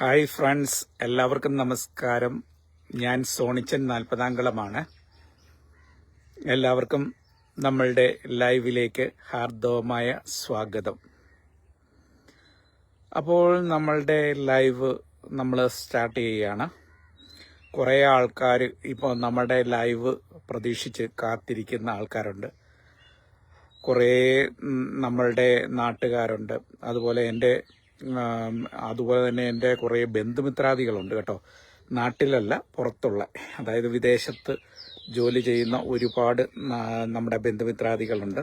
Hi friends, എല്ലാവർക്കും നമസ്കാരം. ഞാൻ സോണിച്ചൻ 40 എല്ലാവർക്കും നമ്മളുടെ ലൈവിലേക്ക് ഹാർദവമായ സ്വാഗതം. അപ്പോൾ നമ്മളുടെ ലൈവ് നമ്മൾ സ്റ്റാർട്ട് ചെയ്യുകയാണ്. കുറേ ആൾക്കാർ ഇപ്പോൾ നമ്മുടെ ലൈവ് പ്രതീക്ഷിച്ച് കാത്തിരിക്കുന്ന ആൾക്കാരുണ്ട്. കുറേ നമ്മളുടെ നാട്ടുകാരുണ്ട്. അതുപോലെ തന്നെ എൻ്റെ കുറേ ബന്ധുമിത്രാദികളുണ്ട് കേട്ടോ. നാട്ടിലല്ല, പുറത്തുള്ള, അതായത് വിദേശത്ത് ജോലി ചെയ്യുന്ന ഒരുപാട് നമ്മുടെ ബന്ധുമിത്രാദികളുണ്ട്.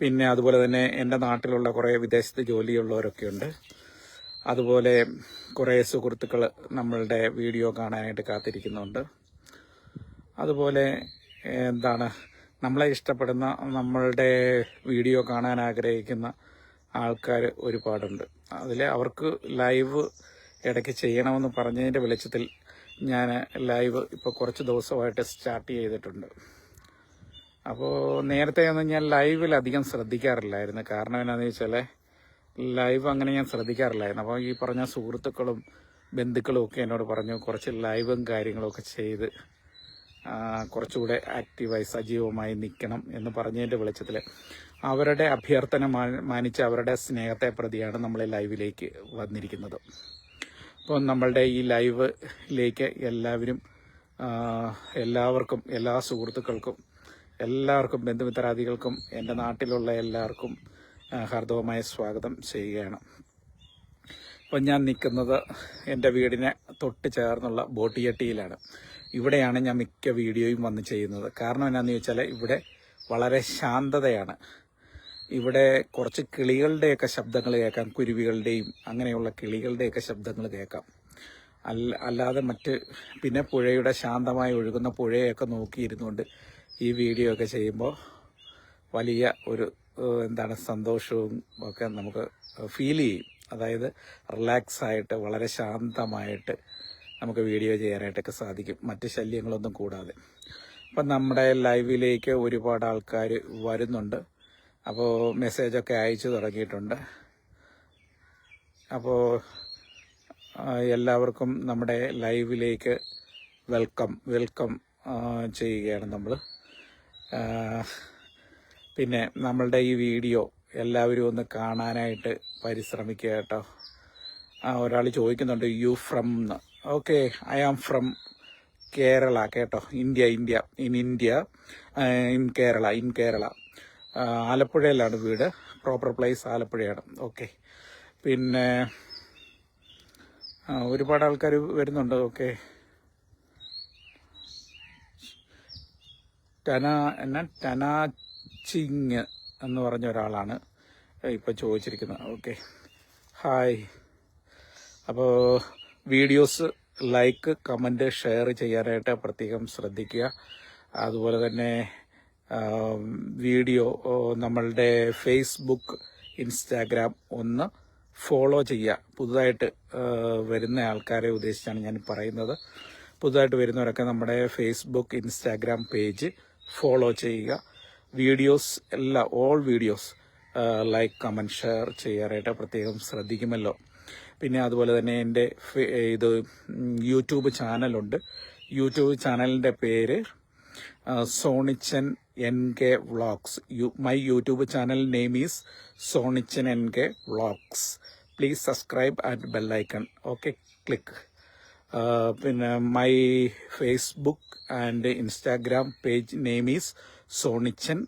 പിന്നെ അതുപോലെ തന്നെ എൻ്റെ നാട്ടിലുള്ള കുറേ വിദേശത്ത് ജോലിയുള്ളവരൊക്കെ ഉണ്ട്. അതുപോലെ കുറേ സുഹൃത്തുക്കൾ നമ്മളുടെ വീഡിയോ കാണാനായിട്ട് കാത്തിരിക്കുന്നുണ്ട്. അതുപോലെ നമ്മളെ ഇഷ്ടപ്പെടുന്ന, നമ്മളുടെ വീഡിയോ കാണാൻ ആഗ്രഹിക്കുന്ന ആൾക്കാർ ഒരുപാടുണ്ട്. അവർക്ക് ലൈവ് ഇടയ്ക്ക് ചെയ്യണമെന്ന് പറഞ്ഞതിൻ്റെ വെളിച്ചത്തിൽ ഞാൻ ലൈവ് ഇപ്പോൾ കുറച്ച് ദിവസമായിട്ട് സ്റ്റാർട്ട് ചെയ്തിട്ടുണ്ട്. അപ്പോൾ നേരത്തെ ഒന്നും ഞാൻ ലൈവിൽ അധികം ശ്രദ്ധിക്കാറില്ലായിരുന്നു. കാരണം എന്താണെന്ന് വെച്ചാൽ ലൈവ് അങ്ങനെ ഞാൻ ശ്രദ്ധിക്കാറില്ലായിരുന്നു. അപ്പോൾ ഈ പറഞ്ഞ സുഹൃത്തുക്കളും ബന്ധുക്കളും ഒക്കെ എന്നോട് പറഞ്ഞു കുറച്ച് ലൈവും കാര്യങ്ങളൊക്കെ ചെയ്ത് കുറച്ചുകൂടെ ആക്റ്റീവായി സജീവമായി നിൽക്കണം എന്ന് പറഞ്ഞതിൻ്റെ വെളിച്ചത്തിൽ അവരുടെ അഭ്യർത്ഥന മാനിച്ച് അവരുടെ സ്നേഹത്തെ പ്രതിയാണ് നമ്മൾ ലൈവിലേക്ക് വന്നിരിക്കുന്നത്. അപ്പോൾ നമ്മളുടെ ഈ ലൈവിലേക്ക് എല്ലാവർക്കും, എല്ലാ സുഹൃത്തുക്കൾക്കും, എല്ലാവർക്കും, ബന്ധുമിത്രാദികൾക്കും, എൻ്റെ നാട്ടിലുള്ള എല്ലാവർക്കും ഹാർദവമായ സ്വാഗതം ചെയ്യുകയാണ്. ഇപ്പം ഞാൻ നിൽക്കുന്നത് എൻ്റെ വീടിനെ തൊട്ട് ചേർന്നുള്ള ബോട്ടിയട്ടിയിലാണ്. ഇവിടെയാണ് ഞാൻ മിക്ക വീഡിയോയും വന്ന് ചെയ്യുന്നത്. കാരണം എന്താണെന്ന് ചോദിച്ചാൽ ഇവിടെ വളരെ ശാന്തതയാണ്. ഇവിടെ കുറച്ച് കിളികളുടെയൊക്കെ ശബ്ദങ്ങൾ കേൾക്കാം, കുരുവികളുടെയും അങ്ങനെയുള്ള കിളികളുടെയൊക്കെ ശബ്ദങ്ങൾ കേൾക്കാം. അല്ലാതെ പിന്നെ പുഴയുടെ ശാന്തമായി ഒഴുകുന്ന പുഴയൊക്കെ നോക്കിയിരുന്നുകൊണ്ട് ഈ വീഡിയോ ഒക്കെ ചെയ്യുമ്പോൾ വലിയ ഒരു സന്തോഷവും ഒക്കെ നമുക്ക് ഫീൽ ചെയ്യും. അതായത് റിലാക്സ് ആയിട്ട് വളരെ ശാന്തമായിട്ട് നമുക്ക് വീഡിയോ ചെയ്യാനായിട്ടൊക്കെ സാധിക്കും, മറ്റ് ശല്യങ്ങളൊന്നും കൂടാതെ. അപ്പം നമ്മുടെ ലൈവിലേക്ക് ഒരുപാട് ആൾക്കാർ വരുന്നുണ്ട്. അപ്പോൾ മെസ്സേജൊക്കെ അയച്ചു തുടങ്ങിയിട്ടുണ്ട്. അപ്പോൾ എല്ലാവർക്കും നമ്മുടെ ലൈവിലേക്ക് വെൽക്കം ചെയ്യുകയാണ് നമ്മൾ. പിന്നെ നമ്മളുടെ ഈ വീഡിയോ എല്ലാവരും ഒന്ന് കാണാനായിട്ട് പരിശ്രമിക്കുക കേട്ടോ. ഒരാൾ ചോദിക്കുന്നുണ്ട് യു ഫ്രം എന്ന്. Okay, I am from Kerala കേട്ടോ. ഇന്ത്യ ഇൻ കേരള ആലപ്പുഴയിലാണ് വീട്. Proper place ആലപ്പുഴയാണ്. ഓക്കെ, പിന്നെ ഒരുപാട് ആൾക്കാർ വരുന്നുണ്ട്. ഓക്കെ, ടനാച്ചിങ് എന്ന് പറഞ്ഞ ഒരാളാണ് ഇപ്പം ചോദിച്ചിരിക്കുന്നത്. Okay, hi. അപ്പോൾ വീഡിയോസ് ലൈക്ക്, കമൻറ്റ്, ഷെയർ ചെയ്യാനായിട്ട് പ്രത്യേകം ശ്രദ്ധിക്കുക. അതുപോലെ തന്നെ വീഡിയോ നമ്മളുടെ ഫേസ്ബുക്ക്, ഇൻസ്റ്റാഗ്രാം ഒന്ന് ഫോളോ ചെയ്യുക. പുതുതായിട്ട് വരുന്ന ആൾക്കാരെ ഉദ്ദേശിച്ചാണ് ഞാൻ പറയുന്നത്. പുതുതായിട്ട് വരുന്നവരൊക്കെ നമ്മുടെ ഫേസ്ബുക്ക്, ഇൻസ്റ്റാഗ്രാം പേജ് ഫോളോ ചെയ്യുക. Videos all videos like, comment, share ചെയ്യാനായിട്ട് പ്രത്യേകം ശ്രദ്ധിക്കുമല്ലോ. പിന്നെ അതുപോലെ തന്നെ എൻ്റെ യൂട്യൂബ് ചാനലുണ്ട്. യൂട്യൂബ് ചാനലിൻ്റെ പേര് Sonichan NK vlogs. My YouTube channel name is Sonichan NK vlogs. Please subscribe and bell icon. Okay, click. പിന്നെ my Facebook and Instagram page name is Sonichan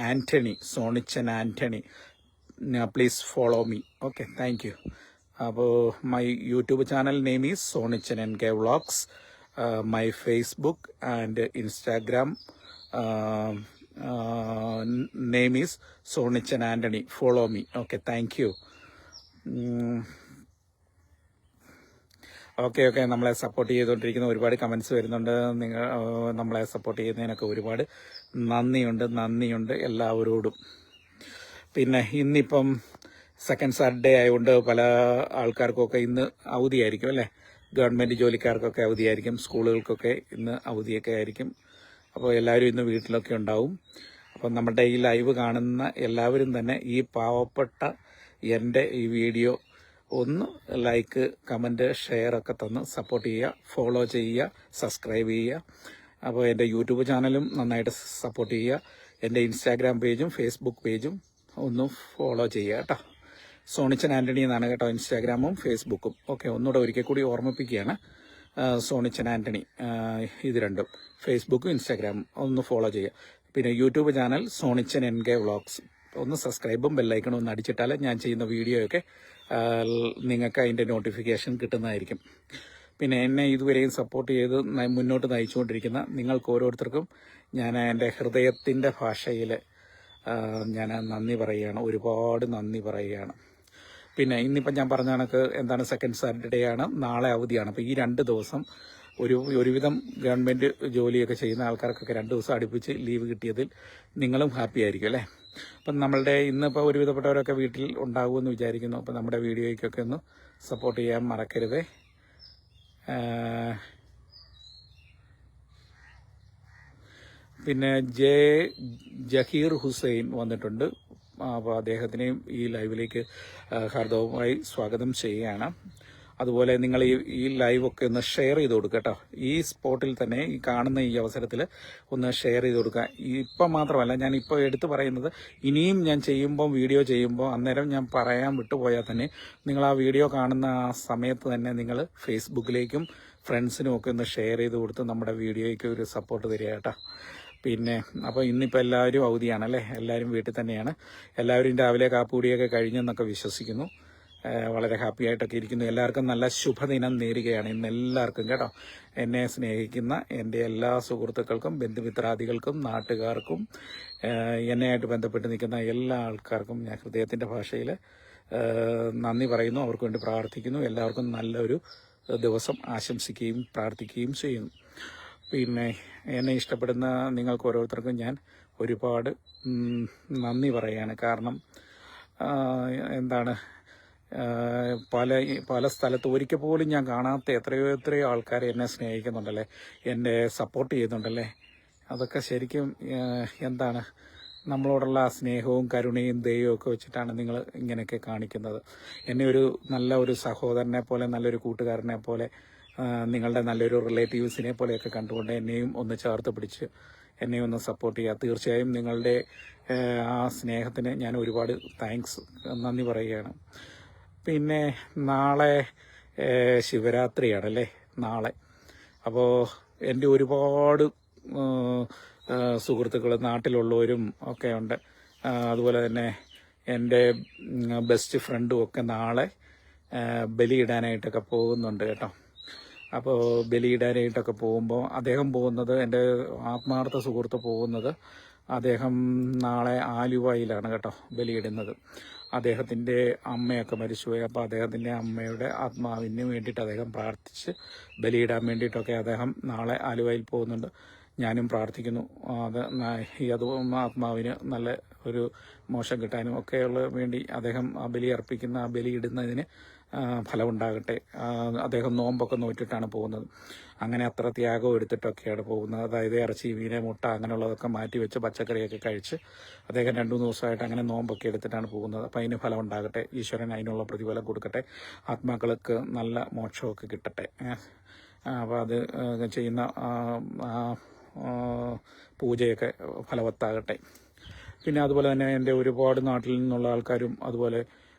Antony. Please follow me. Okay, thank you. അപ്പോൾ my YouTube channel name is Sonichan NK vlogs. My Facebook and Instagram name is Sonichan Antony. Follow me. Okay, thank you. Okay, നമ്മളെ support ചെയ്തുകൊണ്ടിരിക്കുന്ന ഒരുപാട് comments വരുന്നുണ്ട്. നിങ്ങൾ നമ്മളെ support ചെയ്യുന്നതിനൊക്കെ ഒരുപാട് നന്ദിയുണ്ട് എല്ലാവരോടും. പിന്നെ ഇന്നിപ്പം സെക്കൻഡ് സാറ്റർഡേ ആയതുകൊണ്ട് പല ആൾക്കാർക്കൊക്കെ ഇന്ന് അവധിയായിരിക്കും അല്ലേ. ഗവൺമെൻറ് ജോലിക്കാർക്കൊക്കെ അവധിയായിരിക്കും, സ്കൂളുകൾക്കൊക്കെ ഇന്ന് അവധിയൊക്കെ ആയിരിക്കും. അപ്പോൾ എല്ലാവരും ഇന്ന് വീട്ടിലൊക്കെ ഉണ്ടാവും. അപ്പം നമ്മുടെ ഈ ലൈവ് കാണുന്ന എല്ലാവരും തന്നെ ഈ പാവപ്പെട്ട എൻ്റെ ഈ വീഡിയോ ഒന്ന് ലൈക്ക്, കമൻറ്റ്, ഷെയർ ഒക്കെ തന്ന് സപ്പോർട്ട് ചെയ്യുക, ഫോളോ ചെയ്യുക, സബ്സ്ക്രൈബ് ചെയ്യുക. അപ്പോൾ എൻ്റെ യൂട്യൂബ് ചാനലും നന്നായിട്ട് സപ്പോർട്ട് ചെയ്യുക. എൻ്റെ ഇൻസ്റ്റാഗ്രാം പേജും ഫേസ്ബുക്ക് പേജും ഒന്ന് ഫോളോ ചെയ്യുക കേട്ടോ. സോണിച്ചൻ ആൻ്റണി എന്നാണ് കേട്ടോ ഇൻസ്റ്റാഗ്രാമും ഫേസ്ബുക്കും. ഓക്കെ, ഒന്നുകൂടെ ഒരിക്കൽ കൂടി ഓർമ്മിപ്പിക്കുകയാണ്. സോണിച്ചൻ ആൻ്റണി, ഇത് രണ്ടും ഫേസ്ബുക്കും ഇൻസ്റ്റാഗ്രാമും ഒന്ന് ഫോളോ ചെയ്യുക. പിന്നെ YouTube channel Sonichan NK vlogs ഒന്ന് സബ്സ്ക്രൈബും ബെല്ലൈക്കണും ഒന്ന് അടിച്ചിട്ടാൽ ഞാൻ ചെയ്യുന്ന വീഡിയോയൊക്കെ നിങ്ങൾക്ക് അതിൻ്റെ നോട്ടിഫിക്കേഷൻ കിട്ടുന്നതായിരിക്കും. പിന്നെ എന്നെ ഇതുവരെയും സപ്പോർട്ട് ചെയ്ത് മുന്നോട്ട് നയിച്ചുകൊണ്ടിരിക്കുന്ന നിങ്ങൾക്ക് ഓരോരുത്തർക്കും ഞാൻ എൻ്റെ ഹൃദയത്തിൻ്റെ ഭാഷയിൽ ഞാൻ നന്ദി പറയുകയാണ്, ഒരുപാട് നന്ദി പറയുകയാണ്. പിന്നെ ഇന്നിപ്പം ഞാൻ പറഞ്ഞ കണക്ക് എന്താണ്, സെക്കൻഡ് സാറ്റർഡേ ആണ്, നാളെ അവധിയാണ്. അപ്പോൾ ഈ 2 ദിവസം ഒരുവിധം ഗവൺമെൻറ് ജോലിയൊക്കെ ചെയ്യുന്ന ആൾക്കാർക്കൊക്കെ 2 ദിവസം അടുപ്പിച്ച് ലീവ് കിട്ടിയതിൽ നിങ്ങളും ഹാപ്പി ആയിരിക്കും അല്ലേ. അപ്പം നമ്മളുടെ ഇന്നിപ്പോൾ ഒരുവിധപ്പെട്ടവരൊക്കെ വീട്ടിൽ ഉണ്ടാകുമെന്ന് വിചാരിക്കുന്നു. അപ്പോൾ നമ്മുടെ വീഡിയോയ്ക്കൊക്കെ ഒന്ന് സപ്പോർട്ട് ചെയ്യാൻ മറക്കരുതേ. പിന്നെ ജഹീർ ഹുസൈൻ വന്നിട്ടുണ്ട്. അപ്പോൾ അദ്ദേഹത്തിനെയും ഈ ലൈവിലേക്ക് ഹാർദവമായി സ്വാഗതം ചെയ്യുകയാണ്. അതുപോലെ നിങ്ങൾ ഈ ലൈവൊക്കെ ഒന്ന് ഷെയർ ചെയ്ത് കൊടുക്കുക കേട്ടോ. ഈ സ്പോട്ടിൽ തന്നെ ഈ കാണുന്ന ഈ അവസരത്തിൽ ഒന്ന് ഷെയർ ചെയ്ത് കൊടുക്കുക. ഇപ്പം മാത്രമല്ല, ഞാൻ ഇപ്പോൾ എടുത്തു പറയുന്നത്, ഇനിയും ഞാൻ വീഡിയോ ചെയ്യുമ്പോൾ അന്നേരം ഞാൻ പറയാൻ വിട്ടുപോയാൽ തന്നെ നിങ്ങൾ ആ വീഡിയോ കാണുന്ന ആ സമയത്ത് തന്നെ നിങ്ങൾ ഫേസ്ബുക്കിലേക്കും ഫ്രണ്ട്സിനും ഒക്കെ ഒന്ന് ഷെയർ ചെയ്ത് കൊടുത്ത് നമ്മുടെ വീഡിയോയ്ക്ക് ഒരു സപ്പോർട്ട് തരിക കേട്ടോ. പിന്നെ അപ്പോൾ ഇന്നിപ്പോൾ എല്ലാവരും അവധിയാണല്ലേ, എല്ലാവരും വീട്ടിൽ തന്നെയാണ്. എല്ലാവരും രാവിലെ കാപ്പുകൂടിയൊക്കെ കഴിഞ്ഞെന്നൊക്കെ വിശ്വസിക്കുന്നു. വളരെ ഹാപ്പി ആയിട്ടൊക്കെ ഇരിക്കുന്നു. എല്ലാവർക്കും നല്ല ശുഭദിനം നേരുകയാണ് ഇന്ന് എല്ലാവർക്കും കേട്ടോ. എന്നെ സ്നേഹിക്കുന്ന എൻ്റെ എല്ലാ സുഹൃത്തുക്കൾക്കും ബന്ധുമിത്രാദികൾക്കും നാട്ടുകാർക്കും എന്നെയായിട്ട് ബന്ധപ്പെട്ട് നിൽക്കുന്ന എല്ലാ ആൾക്കാർക്കും ഞാൻ ഹൃദയത്തിൻ്റെ ഭാഷയിൽ നന്ദി പറയുന്നു. അവർക്ക് വേണ്ടി പ്രാർത്ഥിക്കുന്നു. എല്ലാവർക്കും നല്ലൊരു ദിവസം ആശംസിക്കുകയും പ്രാർത്ഥിക്കുകയും ചെയ്യുന്നു. പിന്നെ എന്നെ ഇഷ്ടപ്പെടുന്ന നിങ്ങൾക്ക് ഓരോരുത്തർക്കും ഞാൻ ഒരുപാട് നന്ദി പറയുകയാണ്. കാരണം എന്താണ്, പല സ്ഥലത്ത് ഒരിക്കൽ പോലും ഞാൻ കാണാത്ത എത്രയോ ആൾക്കാർ എന്നെ സ്നേഹിക്കുന്നുണ്ടല്ലേ, എന്നെ സപ്പോർട്ട് ചെയ്യുന്നുണ്ടല്ലേ. അതൊക്കെ ശരിക്കും എന്താണ്, നമ്മളോടുള്ള ആ സ്നേഹവും കരുണയും ദയവും ഒക്കെ വെച്ചിട്ടാണ് നിങ്ങൾ ഇങ്ങനെയൊക്കെ കാണിക്കുന്നത്. എന്നെ നല്ല ഒരു സഹോദരനെ പോലെ, നല്ലൊരു കൂട്ടുകാരനെ പോലെ, നിങ്ങളുടെ നല്ലൊരു റിലേറ്റീവ്സിനെ പോലെയൊക്കെ കണ്ടുകൊണ്ട് എന്നെയും ഒന്ന് ചേർത്ത് പിടിച്ച് എന്നെയും ഒന്ന് സപ്പോർട്ട് ചെയ്യുക. തീർച്ചയായും നിങ്ങളുടെ ആ സ്നേഹത്തിന് ഞാൻ ഒരുപാട് നന്ദി പറയുകയാണ്. പിന്നെ നാളെ ശിവരാത്രിയാണല്ലേ നാളെ. അപ്പോൾ എൻ്റെ ഒരുപാട് സുഹൃത്തുക്കൾ നാട്ടിലുള്ളവരും ഒക്കെ ഉണ്ട്. അതുപോലെ തന്നെ എൻ്റെ ബെസ്റ്റ് ഫ്രണ്ടും ഒക്കെ നാളെ ബലിയിടാനായിട്ടൊക്കെ പോകുന്നുണ്ട് കേട്ടോ. അപ്പോൾ ബലിയിടാനായിട്ടൊക്കെ പോകുമ്പോൾ അദ്ദേഹം പോകുന്നത്, എൻ്റെ ആത്മാർത്ഥ സുഹൃത്ത് പോകുന്നത്, അദ്ദേഹം നാളെ ആലുവയിലാണ് കേട്ടോ ബലിയിടുന്നത്. അദ്ദേഹത്തിൻ്റെ അമ്മയൊക്കെ മരിച്ചുപോയി. അപ്പോൾ അദ്ദേഹത്തിൻ്റെ അമ്മയുടെ ആത്മാവിന് വേണ്ടിയിട്ട് അദ്ദേഹം പ്രാർത്ഥിച്ച് ബലിയിടാൻ വേണ്ടിയിട്ടൊക്കെ അദ്ദേഹം നാളെ ആലുവയിൽ പോകുന്നുണ്ട്. ഞാനും പ്രാർത്ഥിക്കുന്നു അത് ആത്മാവിന് നല്ല ഒരു മോശം കിട്ടാനും ഒക്കെയുള്ള വേണ്ടി അദ്ദേഹം ആ ബലി അർപ്പിക്കുന്ന, ആ ബലിയിടുന്നതിന് ഫലമുണ്ടാകട്ടെ. അദ്ദേഹം നോമ്പൊക്കെ നോറ്റിട്ടാണ് പോകുന്നത്. അങ്ങനെ അത്ര ത്യാഗം എടുത്തിട്ടൊക്കെയാണ് പോകുന്നത്. അതായത് ഇറച്ചി, മീൻ, മുട്ട അങ്ങനെയുള്ളതൊക്കെ മാറ്റി വെച്ച് പച്ചക്കറിയൊക്കെ കഴിച്ച് അദ്ദേഹം 2-3 ദിവസമായിട്ട് അങ്ങനെ നോമ്പൊക്കെ എടുത്തിട്ടാണ് പോകുന്നത്. അപ്പോൾ അതിന് ഫലം ഉണ്ടാകട്ടെ, ഈശ്വരൻ അതിനുള്ള പ്രതിഫലം കൊടുക്കട്ടെ, ആത്മാക്കൾക്ക് നല്ല മോക്ഷമൊക്കെ കിട്ടട്ടെ. അപ്പോൾ അത് ചെയ്യുന്ന പൂജയൊക്കെ ഫലവത്താകട്ടെ. പിന്നെ അതുപോലെ തന്നെ എൻ്റെ ഒരുപാട് നാട്ടിൽ നിന്നുള്ള ആൾക്കാരും അതുപോലെ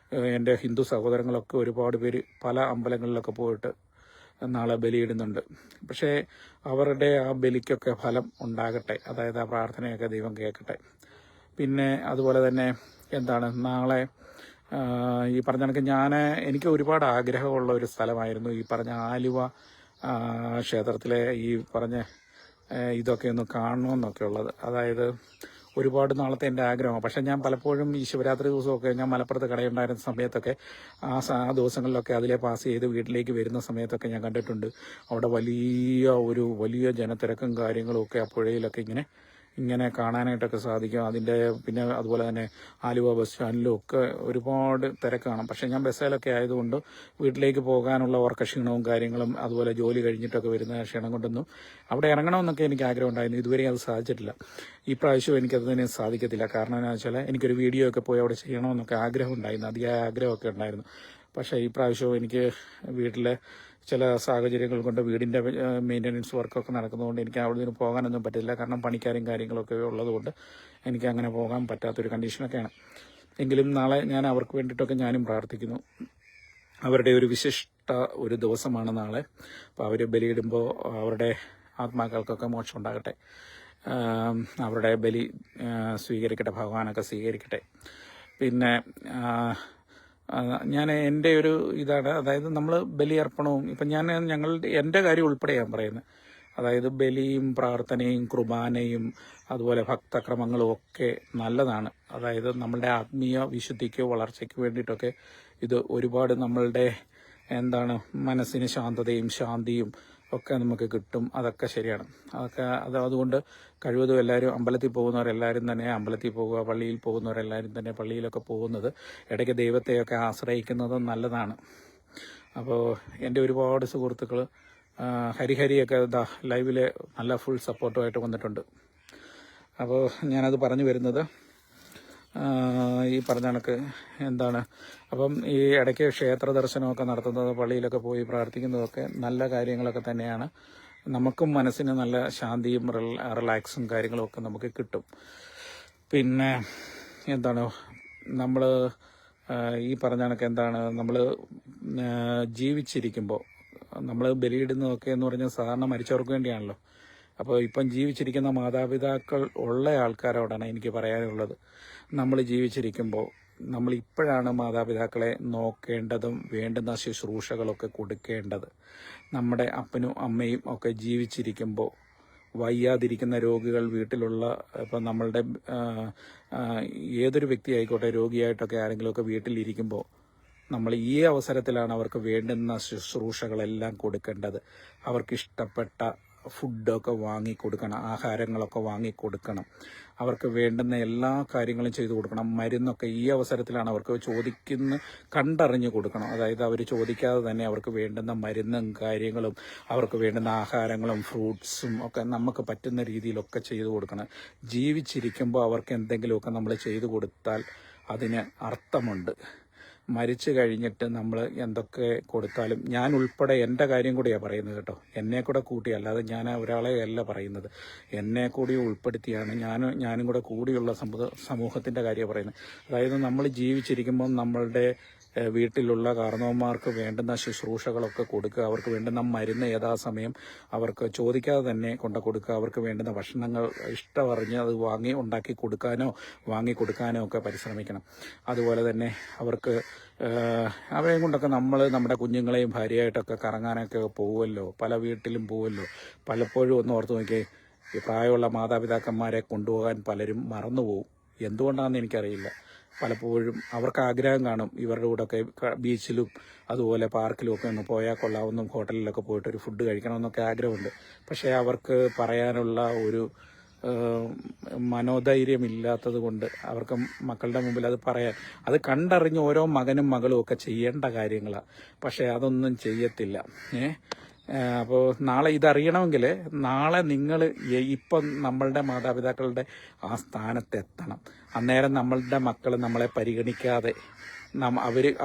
എൻ്റെ ഹിന്ദു സഹോദരങ്ങളൊക്കെ ഒരുപാട് പേര് പല അമ്പലങ്ങളിലൊക്കെ പോയിട്ട് നാളെ ബലിയിടുന്നുണ്ട്. പക്ഷേ അവരുടെ ആ ബലിക്കൊക്കെ ഫലം ഉണ്ടാകട്ടെ, അതായത് ആ പ്രാർത്ഥനയൊക്കെ ദൈവം കേൾക്കട്ടെ. പിന്നെ അതുപോലെ തന്നെ എന്താണ്, നാളെ ഈ പറഞ്ഞ കണക്ക് എനിക്ക് ഒരുപാട് ആഗ്രഹമുള്ള ഒരു സ്ഥലമായിരുന്നു ഈ പറഞ്ഞ ആലുവ ക്ഷേത്രത്തിലെ ഈ പറഞ്ഞ ഇതൊക്കെ ഒന്ന് കാണണമെന്നൊക്കെ ഉള്ളത്. അതായത് ഒരുപാട് നാളത്തെ എൻ്റെ ആഗ്രഹമാണ്. പക്ഷേ ഞാൻ പലപ്പോഴും ഈ ശിവരാത്രി ദിവസമൊക്കെ ഞാൻ മലപ്പുറത്ത് കടയുണ്ടായിരുന്ന സമയത്തൊക്കെ ആ ദിവസങ്ങളിലൊക്കെ അതിലെ പാസ് ചെയ്ത് വീട്ടിലേക്ക് വരുന്ന സമയത്തൊക്കെ ഞാൻ കണ്ടിട്ടുണ്ട്. അവിടെ വലിയ ജനത്തിരക്കും കാര്യങ്ങളും ഒക്കെ ആ പുഴയിലൊക്കെ ഇങ്ങനെ കാണാനായിട്ടൊക്കെ സാധിക്കും. പിന്നെ അതുപോലെ തന്നെ ആലുവ ബസ് സ്റ്റാൻഡിലും ഒക്കെ ഒരുപാട് തിരക്ക് കാണാം. പക്ഷേ ഞാൻ ബസ്സിലൊക്കെ ആയതുകൊണ്ട് വീട്ടിലേക്ക് പോകാനുള്ള ക്ഷീണവും കാര്യങ്ങളും അതുപോലെ ജോലി കഴിഞ്ഞിട്ടൊക്കെ വരുന്ന ക്ഷീണം കൊണ്ടൊന്നും അവിടെ ഇറങ്ങണമെന്നൊക്കെ എനിക്ക് ആഗ്രഹം ഉണ്ടായിരുന്നു. ഇതുവരെ അത് സാധിച്ചിട്ടില്ല. ഈ പ്രാവശ്യം എനിക്കതിന് സാധിക്കത്തില്ല. കാരണം എന്താണെന്ന് വെച്ചാൽ എനിക്കൊരു വീഡിയോ ഒക്കെ പോയി അവിടെ ചെയ്യണമെന്നൊക്കെ ആഗ്രഹം ഉണ്ടായിരുന്നു, അതിയായ ആഗ്രഹമൊക്കെ ഉണ്ടായിരുന്നു. പക്ഷേ ഈ പ്രാവശ്യവും എനിക്ക് വീട്ടിലെ ചില സാഹചര്യങ്ങൾ കൊണ്ട് വീടിൻ്റെ മെയിൻ്റനൻസ് വർക്കൊക്കെ നടക്കുന്നതുകൊണ്ട് എനിക്ക് അവിടെ നിന്ന് പോകാനൊന്നും പറ്റില്ല. കാരണം പണിക്കാരും കാര്യങ്ങളൊക്കെ ഉള്ളതുകൊണ്ട് എനിക്ക് അങ്ങനെ പോകാൻ പറ്റാത്തൊരു കണ്ടീഷനൊക്കെയാണ്. എങ്കിലും നാളെ ഞാൻ അവർക്ക് വേണ്ടിയിട്ടൊക്കെ ഞാനും പ്രാർത്ഥിക്കുന്നു. അവരുടെ ഒരു വിശിഷ്ട ഒരു ദിവസമാണ് നാളെ. അപ്പോൾ അവർ ബലിയിടുമ്പോൾ അവരുടെ ആത്മാക്കൾക്കൊക്കെ മോക്ഷം ഉണ്ടാകട്ടെ, അവരുടെ ബലി സ്വീകരിക്കട്ടെ, ഭഗവാനൊക്കെ സ്വീകരിക്കട്ടെ. പിന്നെ ഞാൻ എൻ്റെ ഒരു ഇതാണ്, അതായത് നമ്മൾ ബലിയർപ്പണവും ഇപ്പം എൻ്റെ കാര്യം ഉൾപ്പെടെ ഞാൻ പറയുന്നത്, അതായത് ബലിയും പ്രാർത്ഥനയും കുർബാനയും അതുപോലെ ഭക്തക്രമങ്ങളും ഒക്കെ നല്ലതാണ്. അതായത് നമ്മളുടെ ആത്മീയ വിശുദ്ധിക്കോ വളർച്ചയ്ക്ക് വേണ്ടിയിട്ടൊക്കെ ഇത് ഒരുപാട് നമ്മളുടെ മനസ്സിന് ശാന്തതയും ശാന്തിയും ഒക്കെ നമുക്ക് കിട്ടും. അതൊക്കെ ശരിയാണ്. അതുകൊണ്ട് കഴിവതും എല്ലാവരും അമ്പലത്തിൽ പോകുന്നവരെല്ലാവരും തന്നെ അമ്പലത്തിൽ പോകുക, പള്ളിയിൽ പോകുന്നവരെല്ലാവരും തന്നെ പള്ളിയിലൊക്കെ പോകുന്നത്, ഇടയ്ക്ക് ദൈവത്തെയൊക്കെ ആശ്രയിക്കുന്നത് നല്ലതാണ്. അപ്പോൾ എൻ്റെ ഒരുപാട് സുഹൃത്തുക്കൾ ഹരിഹരിയൊക്കെ ലൈവിൽ നല്ല ഫുൾ സപ്പോർട്ടുമായിട്ട് വന്നിട്ടുണ്ട്. അപ്പോൾ ഞാനത് പറഞ്ഞു വരുന്നത് ഈ പറഞ്ഞ കണക്ക് അപ്പം ഈ ഇടയ്ക്ക് ക്ഷേത്ര ദർശനമൊക്കെ നടത്തുന്നത്, പള്ളിയിലൊക്കെ പോയി പ്രാർത്ഥിക്കുന്നതൊക്കെ നല്ല കാര്യങ്ങളൊക്കെ തന്നെയാണ്. നമുക്കും മനസ്സിന് നല്ല ശാന്തിയും റിലാക്സും കാര്യങ്ങളും ഒക്കെ നമുക്ക് കിട്ടും. പിന്നെ നമ്മൾ ഈ പറഞ്ഞ കണക്ക് നമ്മൾ ജീവിച്ചിരിക്കുമ്പോൾ നമ്മൾ ബലിയിടുന്നതൊക്കെ എന്ന് പറഞ്ഞാൽ സാധാരണ മരിച്ചവർക്ക് വേണ്ടിയാണല്ലോ. അപ്പോൾ ഇപ്പം ജീവിച്ചിരിക്കുന്ന മാതാപിതാക്കൾ ഉള്ള ആൾക്കാരോടാണ് എനിക്ക് പറയാനുള്ളത്, നമ്മൾ ജീവിച്ചിരിക്കുമ്പോൾ നമ്മൾ ഇപ്പോഴാണ് മാതാപിതാക്കളെ നോക്കേണ്ടതും വേണ്ടുന്ന ശുശ്രൂഷകളൊക്കെ കൊടുക്കേണ്ടത്. നമ്മുടെ അപ്പനും അമ്മയും ഒക്കെ ജീവിച്ചിരിക്കുമ്പോൾ വയ്യാതിരിക്കുന്ന രോഗികൾ വീട്ടിലുള്ള, ഇപ്പം നമ്മളുടെ ഏതൊരു വ്യക്തി ആയിക്കോട്ടെ, രോഗിയായിട്ടൊക്കെ ആരെങ്കിലുമൊക്കെ വീട്ടിലിരിക്കുമ്പോൾ നമ്മൾ ഈ അവസരത്തിലാണ് അവർക്ക് വേണ്ടുന്ന ശുശ്രൂഷകളെല്ലാം കൊടുക്കേണ്ടത്. അവർക്കിഷ്ടപ്പെട്ട ഫുഡൊക്കെ വാങ്ങിക്കൊടുക്കണം, ആഹാരങ്ങളൊക്കെ വാങ്ങിക്കൊടുക്കണം, അവർക്ക് വേണ്ടുന്ന എല്ലാ കാര്യങ്ങളും ചെയ്തു കൊടുക്കണം. മരുന്നൊക്കെ ഈ അവസരത്തിലാണ് അവർക്ക് കണ്ടറിഞ്ഞ് കൊടുക്കണം. അതായത് അവർ ചോദിക്കാതെ തന്നെ അവർക്ക് വേണ്ടുന്ന മരുന്നും കാര്യങ്ങളും അവർക്ക് വേണ്ടുന്ന ആഹാരങ്ങളും ഫ്രൂട്ട്സും ഒക്കെ നമുക്ക് പറ്റുന്ന രീതിയിലൊക്കെ ചെയ്തു കൊടുക്കണം. ജീവിച്ചിരിക്കുമ്പോൾ അവർക്ക് എന്തെങ്കിലുമൊക്കെ നമ്മൾ ചെയ്തു കൊടുത്താൽ അതിന് അർത്ഥമുണ്ട്. മരിച്ചു കഴിഞ്ഞിട്ട് നമ്മൾ എന്തൊക്കെ കൊടുത്താലും, ഞാൻ ഉൾപ്പെടെ എൻ്റെ കാര്യം കൂടിയാണ് പറയുന്നത് കേട്ടോ, എന്നെ കൂടെ കൂട്ടി, അല്ലാതെ ഞാൻ ഒരാളെ അല്ല പറയുന്നത്, എന്നെ കൂടി ഉൾപ്പെടുത്തിയാണ് ഞാനും കൂടെ കൂടിയുള്ള സമൂഹത്തിൻ്റെ കാര്യമാണ് പറയുന്നത്. അതായത് നമ്മൾ ജീവിച്ചിരിക്കുമ്പോൾ നമ്മളുടെ വീട്ടിലുള്ള കാരണവന്മാർക്ക് വേണ്ടുന്ന ശുശ്രൂഷകളൊക്കെ കൊടുക്കുക, അവർക്ക് വേണ്ടുന്ന മരുന്ന് യഥാസമയം അവർക്ക് ചോദിക്കാതെ തന്നെ കൊണ്ടു കൊടുക്കുക, അവർക്ക് വേണ്ടുന്ന ഭക്ഷണങ്ങൾ ഇഷ്ടമറിഞ്ഞ് അത് ഉണ്ടാക്കി കൊടുക്കാനോ ഒക്കെ പരിശ്രമിക്കണം. അതുപോലെ തന്നെ അവർക്ക് അവരെയും കൊണ്ടൊക്കെ നമ്മുടെ കുഞ്ഞുങ്ങളെയും ഭാര്യയായിട്ടൊക്കെ കറങ്ങാനൊക്കെ പോകുമല്ലോ, പല വീട്ടിലും പോകുമല്ലോ. പലപ്പോഴും ഒന്ന് ഓർത്ത് നോക്കിയേ, ഈ പ്രായമുള്ള മാതാപിതാക്കന്മാരെ കൊണ്ടുപോകാൻ പലരും മറന്നുപോകും. എന്തുകൊണ്ടാണെന്ന് എനിക്കറിയില്ല. പലപ്പോഴും അവർക്ക് ആഗ്രഹം കാണും ഇവരുടെ കൂടെയൊക്കെ ബീച്ചിലും അതുപോലെ പാർക്കിലും ഒക്കെ ഒന്ന് പോയാൽ കൊള്ളാവുന്ന ഹോട്ടലിലൊക്കെ പോയിട്ട് ഒരു ഫുഡ് കഴിക്കണമെന്നൊക്കെ ആഗ്രഹമുണ്ട്. പക്ഷേ അവർക്ക് പറയാനുള്ള ഒരു മനോധൈര്യമില്ലാത്തത് കൊണ്ട് അവർക്ക് മക്കളുടെ മുമ്പിൽ അത് കണ്ടറിഞ്ഞ് ഓരോ മകനും മകളും ഒക്കെ ചെയ്യേണ്ട കാര്യങ്ങളാണ്. പക്ഷേ അതൊന്നും ചെയ്യത്തില്ല. അപ്പോൾ നാളെ ഇതറിയണമെങ്കിൽ നാളെ നിങ്ങൾ ഇപ്പം നമ്മളുടെ മാതാപിതാക്കളുടെ ആ സ്ഥാനത്തെത്തണം. അന്നേരം നമ്മളുടെ മക്കൾ നമ്മളെ പരിഗണിക്കാതെ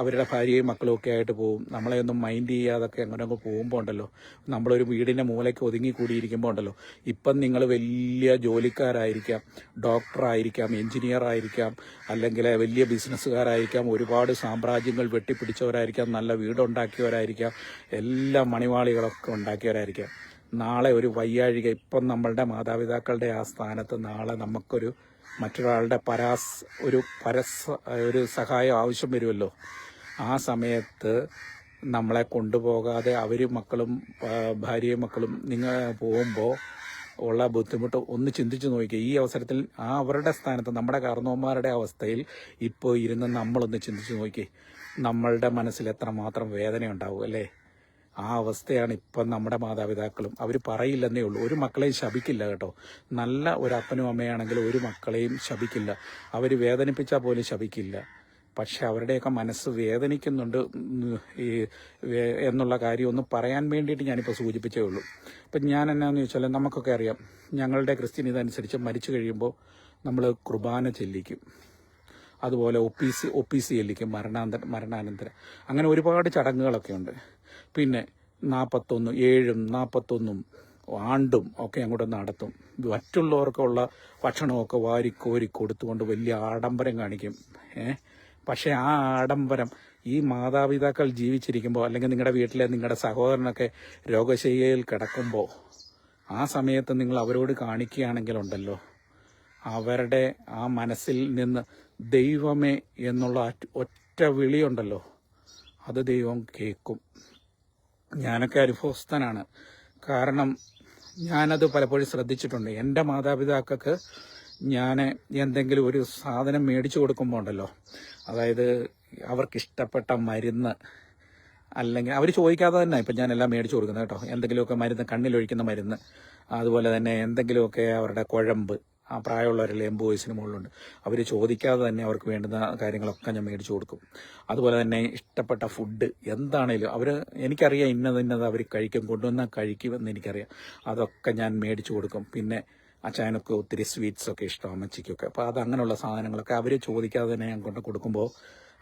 അവരുടെ ഭാര്യയും മക്കളും ഒക്കെ ആയിട്ട് പോകും. നമ്മളെ ഒന്നും മൈൻഡ് ചെയ്യാതൊക്കെ അങ്ങനെയൊക്കെ പോകുമ്പോൾ ഉണ്ടല്ലോ, നമ്മളൊരു വീടിൻ്റെ മൂലയ്ക്ക് ഒതുങ്ങിക്കൂടിയിരിക്കുമ്പോൾ ഉണ്ടല്ലോ, ഇപ്പം നിങ്ങൾ വലിയ ജോലിക്കാരായിരിക്കാം, ഡോക്ടറായിരിക്കാം, എഞ്ചിനീയർ ആയിരിക്കാം, അല്ലെങ്കിൽ വലിയ ബിസിനസ്സുകാരായിരിക്കാം, ഒരുപാട് സാമ്രാജ്യങ്ങൾ വെട്ടിപ്പിടിച്ചവരായിരിക്കാം, നല്ല വീടുണ്ടാക്കിയവരായിരിക്കാം, എല്ലാ മണിവാളികളൊക്കെ ഉണ്ടാക്കിയവരായിരിക്കാം. നാളെ ഒരു വയ്യാഴിക, ഇപ്പം നമ്മളുടെ മാതാപിതാക്കളുടെ ആ സ്ഥാനത്ത് നാളെ നമുക്കൊരു മറ്റൊരാളുടെ ഒരു സഹായം ആവശ്യം വരുമല്ലോ. ആ സമയത്ത് നമ്മളെ കൊണ്ടുപോകാതെ മക്കളും ഭാര്യയും മക്കളും നിങ്ങൾ പോകുമ്പോൾ ഉള്ള ബുദ്ധിമുട്ട് ഒന്ന് ചിന്തിച്ചു നോക്കിക്കുക. ഈ അവസരത്തിൽ അവരുടെ സ്ഥാനത്ത് നമ്മുടെ കാരണവന്മാരുടെ അവസ്ഥയിൽ ഇപ്പോൾ ഇരുന്ന് നമ്മളൊന്ന് ചിന്തിച്ചു നോക്കി, നമ്മളുടെ മനസ്സിൽ എത്രമാത്രം വേദന ഉണ്ടാവും അല്ലേ? ആ അവസ്ഥയാണ് ഇപ്പം നമ്മുടെ മാതാപിതാക്കളും. അവർ പറയില്ലെന്നേ ഉള്ളൂ, ഒരു മക്കളെയും ശപിക്കില്ല കേട്ടോ. നല്ല ഒരു അപ്പനും അമ്മയാണെങ്കിൽ ഒരു മക്കളെയും ശപിക്കില്ല, അവർ വേദനിപ്പിച്ചാൽ പോലും ശപിക്കില്ല. പക്ഷെ അവരുടെയൊക്കെ മനസ്സ് വേദനിക്കുന്നുണ്ട് എന്നുള്ള കാര്യം ഒന്ന് പറയാൻ വേണ്ടിയിട്ട് ഞാനിപ്പോൾ സൂചിപ്പിച്ചേ ഉള്ളൂ. ഇപ്പം ഞാൻ എന്നാന്ന് ചോദിച്ചാൽ, നമുക്കൊക്കെ അറിയാം, ഞങ്ങളുടെ ക്രിസ്ത്യൻ ഇതനുസരിച്ച് മരിച്ചു കഴിയുമ്പോൾ നമ്മൾ കുർബാന ചെല്ലിക്കും. അതുപോലെ ഒപ്പീസി ചെല്ലിക്കും മരണാനന്തരം. അങ്ങനെ ഒരുപാട് ചടങ്ങുകളൊക്കെ ഉണ്ട്. പിന്നെ 41 ആണ്ടും ഒക്കെ അങ്ങോട്ട് നടത്തും. മറ്റുള്ളവർക്കുള്ള ഭക്ഷണമൊക്കെ വാരിക്കോരി കൊടുത്തുകൊണ്ട് വലിയ ആഡംബരം കാണിക്കും. പക്ഷേ ആ ആഡംബരം ഈ മാതാപിതാക്കൾ ജീവിച്ചിരിക്കുമ്പോൾ, അല്ലെങ്കിൽ നിങ്ങളുടെ വീട്ടിലെ നിങ്ങളുടെ സഹോദരനൊക്കെ രോഗശയ്യയിൽ കിടക്കുമ്പോൾ ആ സമയത്ത് നിങ്ങൾ അവരോട് കാണിക്കുകയാണെങ്കിലുണ്ടല്ലോ, അവരുടെ ആ മനസ്സിൽ നിന്ന് ദൈവമേ എന്നുള്ള ഒറ്റ വിളിയുണ്ടല്ലോ, അത് ദൈവം കേൾക്കും. ഞാനൊക്കെ അനുഭവസ്ഥനാണ്. കാരണം ഞാനത് പലപ്പോഴും ശ്രദ്ധിച്ചിട്ടുണ്ട്. എൻ്റെ മാതാപിതാക്കൾക്ക് ഞാൻ എന്തെങ്കിലും ഒരു സാധനം മേടിച്ചു കൊടുക്കുമ്പോൾ ഉണ്ടല്ലോ, അതായത് അവർക്കിഷ്ടപ്പെട്ട മരുന്ന്, അല്ലെങ്കിൽ അവർ ചോദിക്കാതെ തന്നെ ഇപ്പം ഞാനെല്ലാം മേടിച്ചു കൊടുക്കുന്നത് കേട്ടോ. എന്തെങ്കിലുമൊക്കെ മരുന്ന്, കണ്ണിലൊഴിക്കുന്ന മരുന്ന്, അതുപോലെ തന്നെ എന്തെങ്കിലുമൊക്കെ അവരുടെ കുഴമ്പ്, ആ പ്രായമുള്ളവരെല്ലാം 80 വയസ്സിന് മുകളിലുണ്ട്, അവർ ചോദിക്കാതെ തന്നെ അവർക്ക് വേണ്ടുന്ന കാര്യങ്ങളൊക്കെ ഞാൻ മേടിച്ചു കൊടുക്കും. അതുപോലെ തന്നെ ഇഷ്ടപ്പെട്ട ഫുഡ് എന്താണേലും എനിക്കറിയാം ഇന്നത് അവർ കൊണ്ടുവന്നാൽ കഴിക്കുമെന്ന് എനിക്കറിയാം. അതൊക്കെ ഞാൻ മേടിച്ചു കൊടുക്കും. പിന്നെ അച്ചായനൊക്കെ ഒത്തിരി സ്വീറ്റ്സൊക്കെ ഇഷ്ടം, അമ്മച്ചിക്കൊക്കെ. അപ്പോൾ അങ്ങനെയുള്ള സാധനങ്ങളൊക്കെ അവർ ചോദിക്കാതെ തന്നെ ഞാൻ കൊണ്ട് കൊടുക്കുമ്പോൾ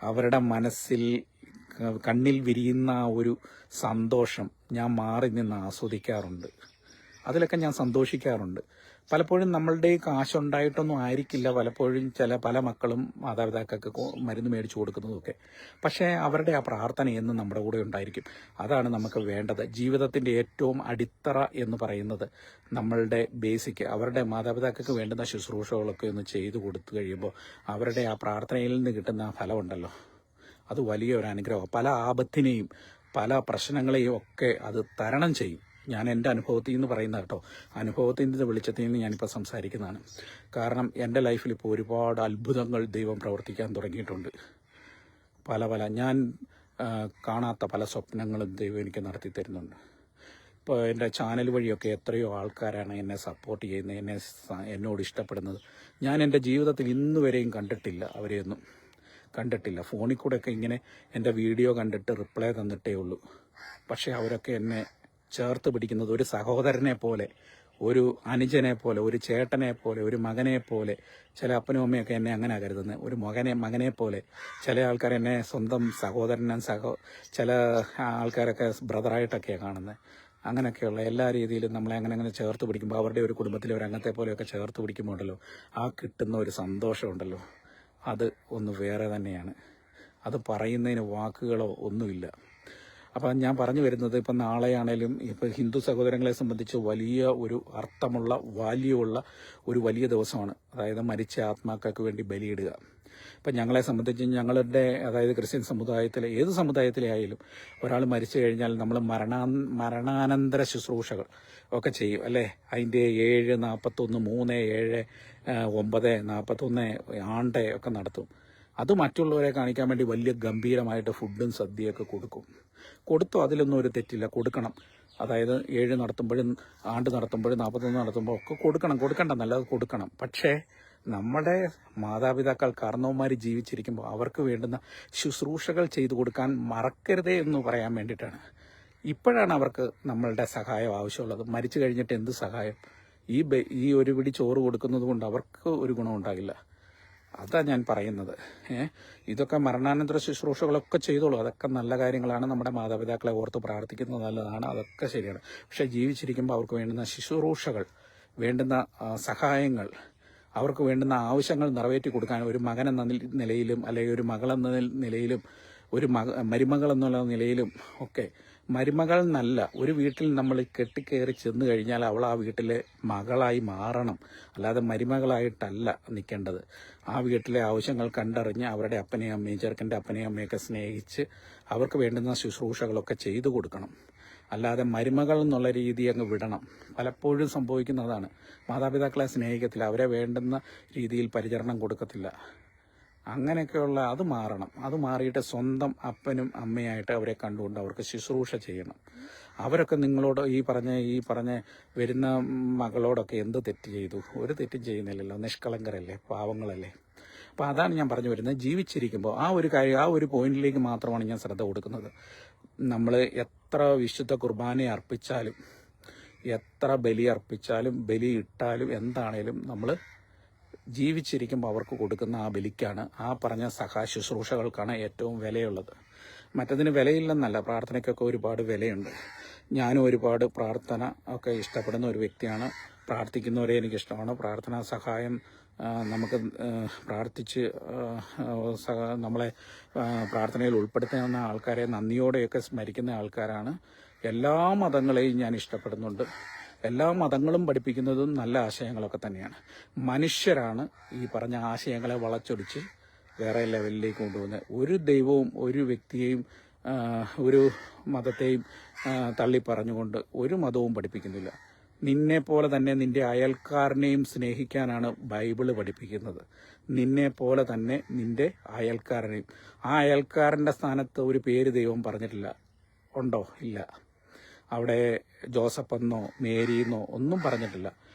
അവരുടെ മനസ്സിൽ കണ്ണിൽ വിരിയുന്ന ഒരു സന്തോഷം ഞാൻ മാറി നിന്ന് ആസ്വദിക്കാറുണ്ട്. അതിലൊക്കെ ഞാൻ സന്തോഷിക്കാറുണ്ട്. പലപ്പോഴും നമ്മളുടെ കാശുണ്ടായിട്ടൊന്നും ആയിരിക്കില്ല പലപ്പോഴും പല മക്കളും മാതാപിതാക്കൾക്ക് മരുന്ന് മേടിച്ചു കൊടുക്കുന്നതൊക്കെ. പക്ഷേ അവരുടെ ആ പ്രാർത്ഥന എന്നും നമ്മുടെ കൂടെ ഉണ്ടായിരിക്കും. അതാണ് നമുക്ക് വേണ്ടത്. ജീവിതത്തിൻ്റെ ഏറ്റവും അടിത്തറ എന്ന് പറയുന്നത് നമ്മളുടെ ബേസിക്, അവരുടെ മാതാപിതാക്കൾക്ക് വേണ്ടുന്ന ശുശ്രൂഷകളൊക്കെ ഒന്ന് ചെയ്തു കൊടുത്തു കഴിയുമ്പോൾ അവരുടെ ആ പ്രാർത്ഥനയിൽ നിന്ന് കിട്ടുന്ന ആ ഫലമുണ്ടല്ലോ, അത് വലിയൊരു അനുഗ്രഹം. പല ആപത്തിനെയും പല പ്രശ്നങ്ങളെയും ഒക്കെ അത് തരണം ചെയ്യും. ഞാൻ എൻ്റെ അനുഭവത്തിൽ നിന്ന് പറയുന്ന കേട്ടോ, അനുഭവത്തിൻ്റെ വെളിച്ചത്തിൽ നിന്ന് ഞാനിപ്പോൾ സംസാരിക്കുന്നതാണ്. കാരണം എൻ്റെ ലൈഫിൽ ഇപ്പോൾ ഒരുപാട് അത്ഭുതങ്ങൾ ദൈവം പ്രവർത്തിക്കാൻ തുടങ്ങിയിട്ടുണ്ട്. പല ഞാൻ കാണാത്ത പല സ്വപ്നങ്ങളും ദൈവം എനിക്ക് നടത്തി തരുന്നുണ്ട്. ഇപ്പോൾ എൻ്റെ ചാനൽ വഴിയൊക്കെ എത്രയോ ആൾക്കാരാണ് എന്നെ സപ്പോർട്ട് ചെയ്യുന്നത്, എന്നോട് ഇഷ്ടപ്പെടുന്നത്. ഞാൻ എൻ്റെ ജീവിതത്തിൽ ഇന്ന് വരെയും കണ്ടിട്ടില്ല, അവരെയൊന്നും കണ്ടിട്ടില്ല. ഫോണിൽ കൂടെയൊക്കെ ഇങ്ങനെ എൻ്റെ വീഡിയോ കണ്ടിട്ട് റിപ്ലൈ തന്നിട്ടേ ഉള്ളൂ. പക്ഷേ അവരൊക്കെ എന്നെ ചേർത്ത് പിടിക്കുന്നത് ഒരു സഹോദരനെ പോലെ, ഒരു അനുജനെ പോലെ, ഒരു ചേട്ടനെ പോലെ, ഒരു മകനെ പോലെ. ചില അപ്പനും അമ്മയൊക്കെ എന്നെ അങ്ങനെ കരുതുന്നത്, ഒരു മകനെ പോലെ. ചില ആൾക്കാർ എന്നെ സ്വന്തം സഹോദരനും ചില ആൾക്കാരൊക്കെ ബ്രദറായിട്ടൊക്കെയാണ് കാണുന്നത്. അങ്ങനെയൊക്കെയുള്ള എല്ലാ രീതിയിലും നമ്മളെ അങ്ങനെ ചേർത്ത് പിടിക്കുമ്പോൾ, അവരുടെ ഒരു കുടുംബത്തിലെ ഒരു അംഗത്തെ പോലെയൊക്കെ ചേർത്ത് പിടിക്കുമ്പോൾ ഉണ്ടല്ലോ, ആ കിട്ടുന്ന ഒരു സന്തോഷമുണ്ടല്ലോ, അത് ഒന്ന് വേറെ തന്നെയാണ്. അത് പറയുന്നതിന് വാക്കുകളോ ഒന്നുമില്ല. അപ്പം ഞാൻ പറഞ്ഞു വരുന്നത്, ഇപ്പം നാളെയാണേലും ഇപ്പോൾ ഹിന്ദു സഹോദരങ്ങളെ സംബന്ധിച്ച് വലിയ ഒരു അർത്ഥമുള്ള വാല്യമുള്ള ഒരു വലിയ ദിവസമാണ്. അതായത് മരിച്ച ആത്മാക്കൾക്ക് വേണ്ടി ബലിയിടുക. ഇപ്പം ഞങ്ങളെ സംബന്ധിച്ച് അതായത് ക്രിസ്ത്യൻ സമുദായത്തിലെ ഏത് സമുദായത്തിലെ ആയാലും ഒരാൾ മരിച്ചു കഴിഞ്ഞാൽ നമ്മൾ മരണാനന്തര ശുശ്രൂഷകൾ ഒക്കെ ചെയ്യും അല്ലേ. അതിൻ്റെ 7, 41, 3, 7, 9, 41 ആണ്ട് ഒക്കെ നടത്തും. അത് മറ്റുള്ളവരെ കാണിക്കാൻ വേണ്ടി വലിയ ഗംഭീരമായിട്ട് ഫുഡും സദ്യയൊക്കെ കൊടുത്തു. അതിലൊന്നും ഒരു തെറ്റില്ല, കൊടുക്കണം. അതായത് 7 നടത്തുമ്പോഴും ആണ്ട് നടത്തുമ്പോഴും 41 നടത്തുമ്പോൾ ഒക്കെ കൊടുക്കണ്ടെന്നല്ല, അത് കൊടുക്കണം. പക്ഷേ നമ്മുടെ മാതാപിതാക്കൾ കാരണവന്മാർ ജീവിച്ചിരിക്കുമ്പോൾ അവർക്ക് വേണ്ടുന്ന ശുശ്രൂഷകൾ ചെയ്തു കൊടുക്കാൻ മറക്കരുതേ എന്ന് പറയാൻ വേണ്ടിയിട്ടാണ്. ഇപ്പോഴാണ് അവർക്ക് നമ്മളുടെ സഹായം ആവശ്യമുള്ളത്. മരിച്ചു കഴിഞ്ഞിട്ട് എന്ത് സഹായം? ഈ ഒരു പിടി ചോറ് കൊടുക്കുന്നത് കൊണ്ട് അവർക്ക് ഒരു ഗുണമുണ്ടാകില്ല. അതാ ഞാൻ പറയുന്നത്. ഇതൊക്കെ മരണാനന്തര ശുശ്രൂഷകളൊക്കെ ചെയ്തോളൂ, അതൊക്കെ നല്ല കാര്യങ്ങളാണ്. നമ്മുടെ മാതാപിതാക്കളെ ഓർത്ത് പ്രാർത്ഥിക്കുന്നത് നല്ലതാണ്, അതൊക്കെ ശരിയാണ്. പക്ഷേ ജീവിച്ചിരിക്കുമ്പോൾ അവർക്ക് വേണ്ടുന്ന ശുശ്രൂഷകൾ, വേണ്ടുന്ന സഹായങ്ങൾ, അവർക്ക് വേണ്ടുന്ന ആവശ്യങ്ങൾ നിറവേറ്റി കൊടുക്കാൻ ഒരു മകൻ എന്ന നിലയിലും, അല്ലെങ്കിൽ ഒരു മകളെന്ന നിലയിലും, ഒരു മരുമകൾ എന്നുള്ള നിലയിലും ഒക്കെ. മരുമകൾ എന്നല്ല, ഒരു വീട്ടിൽ നമ്മൾ കെട്ടിക്കയറി ചെന്ന് കഴിഞ്ഞാൽ അവൾ ആ വീട്ടിലെ മകളായി മാറണം, അല്ലാതെ മരുമകളായിട്ടല്ല നിൽക്കേണ്ടത്. ആ വീട്ടിലെ ആവശ്യങ്ങൾ കണ്ടറിഞ്ഞ് അവരുടെ അപ്പനെയും അമ്മയും, ചെറുക്കൻ്റെ അപ്പനെയും അമ്മയൊക്കെ സ്നേഹിച്ച് അവർക്ക് വേണ്ടുന്ന ശുശ്രൂഷകളൊക്കെ ചെയ്തു കൊടുക്കണം. അല്ലാതെ മരുമകൾ എന്നുള്ള രീതി അങ്ങ് വിടണം. പലപ്പോഴും സംഭവിക്കുന്നതാണ്. മാതാപിതാക്കളെ സ്നേഹിക്കത്തില്ല, അവരെ വേണ്ടുന്ന രീതിയിൽ പരിചരണം കൊടുക്കത്തില്ല. അങ്ങനെയൊക്കെയുള്ള അത് മാറണം. അത് മാറിയിട്ട് സ്വന്തം അപ്പനും അമ്മയായിട്ട് അവരെ കണ്ടുകൊണ്ട് അവർക്ക് ശുശ്രൂഷ ചെയ്യണം. അവരൊക്കെ നിങ്ങളോട് ഈ പറഞ്ഞ വരുന്ന മകളോടൊക്കെ എന്ത് തെറ്റ് ചെയ്തു? ഒരു തെറ്റും ചെയ്യുന്നില്ലല്ലോ, നിഷ്കളങ്കരല്ലേ, പാവങ്ങളല്ലേ. അപ്പോൾ അതാണ് ഞാൻ പറഞ്ഞു വരുന്നത്. ജീവിച്ചിരിക്കുമ്പോൾ ആ ഒരു പോയിന്റിലേക്ക് മാത്രമാണ് ഞാൻ ശ്രദ്ധ കൊടുക്കുന്നത്. നമ്മൾ എത്ര വിശുദ്ധ കുർബാന ജീവിച്ചിരിക്കുമ്പോൾ അവർക്ക് കൊടുക്കുന്ന ആ ബലിക്കാണ്, ആ പറഞ്ഞ ശുശ്രൂഷകൾക്കാണ് ഏറ്റവും വിലയുള്ളത്. മറ്റതിന് വിലയില്ലെന്നല്ല, പ്രാർത്ഥനയ്ക്കൊക്കെ ഒരുപാട് വിലയുണ്ട്. ഞാനും ഒരുപാട് പ്രാർത്ഥന ഒക്കെ ഇഷ്ടപ്പെടുന്ന ഒരു വ്യക്തിയാണ്. പ്രാർത്ഥിക്കുന്നവരെ എനിക്കിഷ്ടമാണ്. പ്രാർത്ഥനാ സഹായം നമുക്ക് പ്രാർത്ഥിച്ച് നമ്മളെ പ്രാർത്ഥനയിൽ ഉൾപ്പെടുത്തുന്ന ആൾക്കാരെ നന്ദിയോടെയൊക്കെ സ്മരിക്കുന്ന ആൾക്കാരാണ്. എല്ലാ മതങ്ങളെയും ഞാൻ ഇഷ്ടപ്പെടുന്നുണ്ട്. എല്ലാ മതങ്ങളും പഠിപ്പിക്കുന്നതും നല്ല ആശയങ്ങളൊക്കെ തന്നെയാണ്. മനുഷ്യരാണ് ഈ പറഞ്ഞ ആശയങ്ങളെ വളച്ചൊടിച്ച് വേറെ ലെവലിലേക്ക് കൊണ്ടുപോകുന്നത്. ഒരു ദൈവവും ഒരു വ്യക്തിയെയും ഒരു മതത്തെയും തള്ളി പറഞ്ഞുകൊണ്ട് ഒരു മതവും പഠിപ്പിക്കുന്നില്ല. നിന്നെ പോലെ തന്നെ നിന്റെ അയൽക്കാരനെയും സ്നേഹിക്കാനാണ് ബൈബിള് പഠിപ്പിക്കുന്നത്. നിന്നെ പോലെ തന്നെ നിന്റെ അയൽക്കാരനെയും. ആ അയൽക്കാരൻ്റെ സ്ഥാനത്ത് ഒരു പേര് ദൈവം പറഞ്ഞിട്ടില്ല. ഉണ്ടോ? ഇല്ല. അവിടെ ജോസഫ് എന്നോ മേരി എന്നോ ഒന്നും പറഞ്ഞിട്ടില്ല.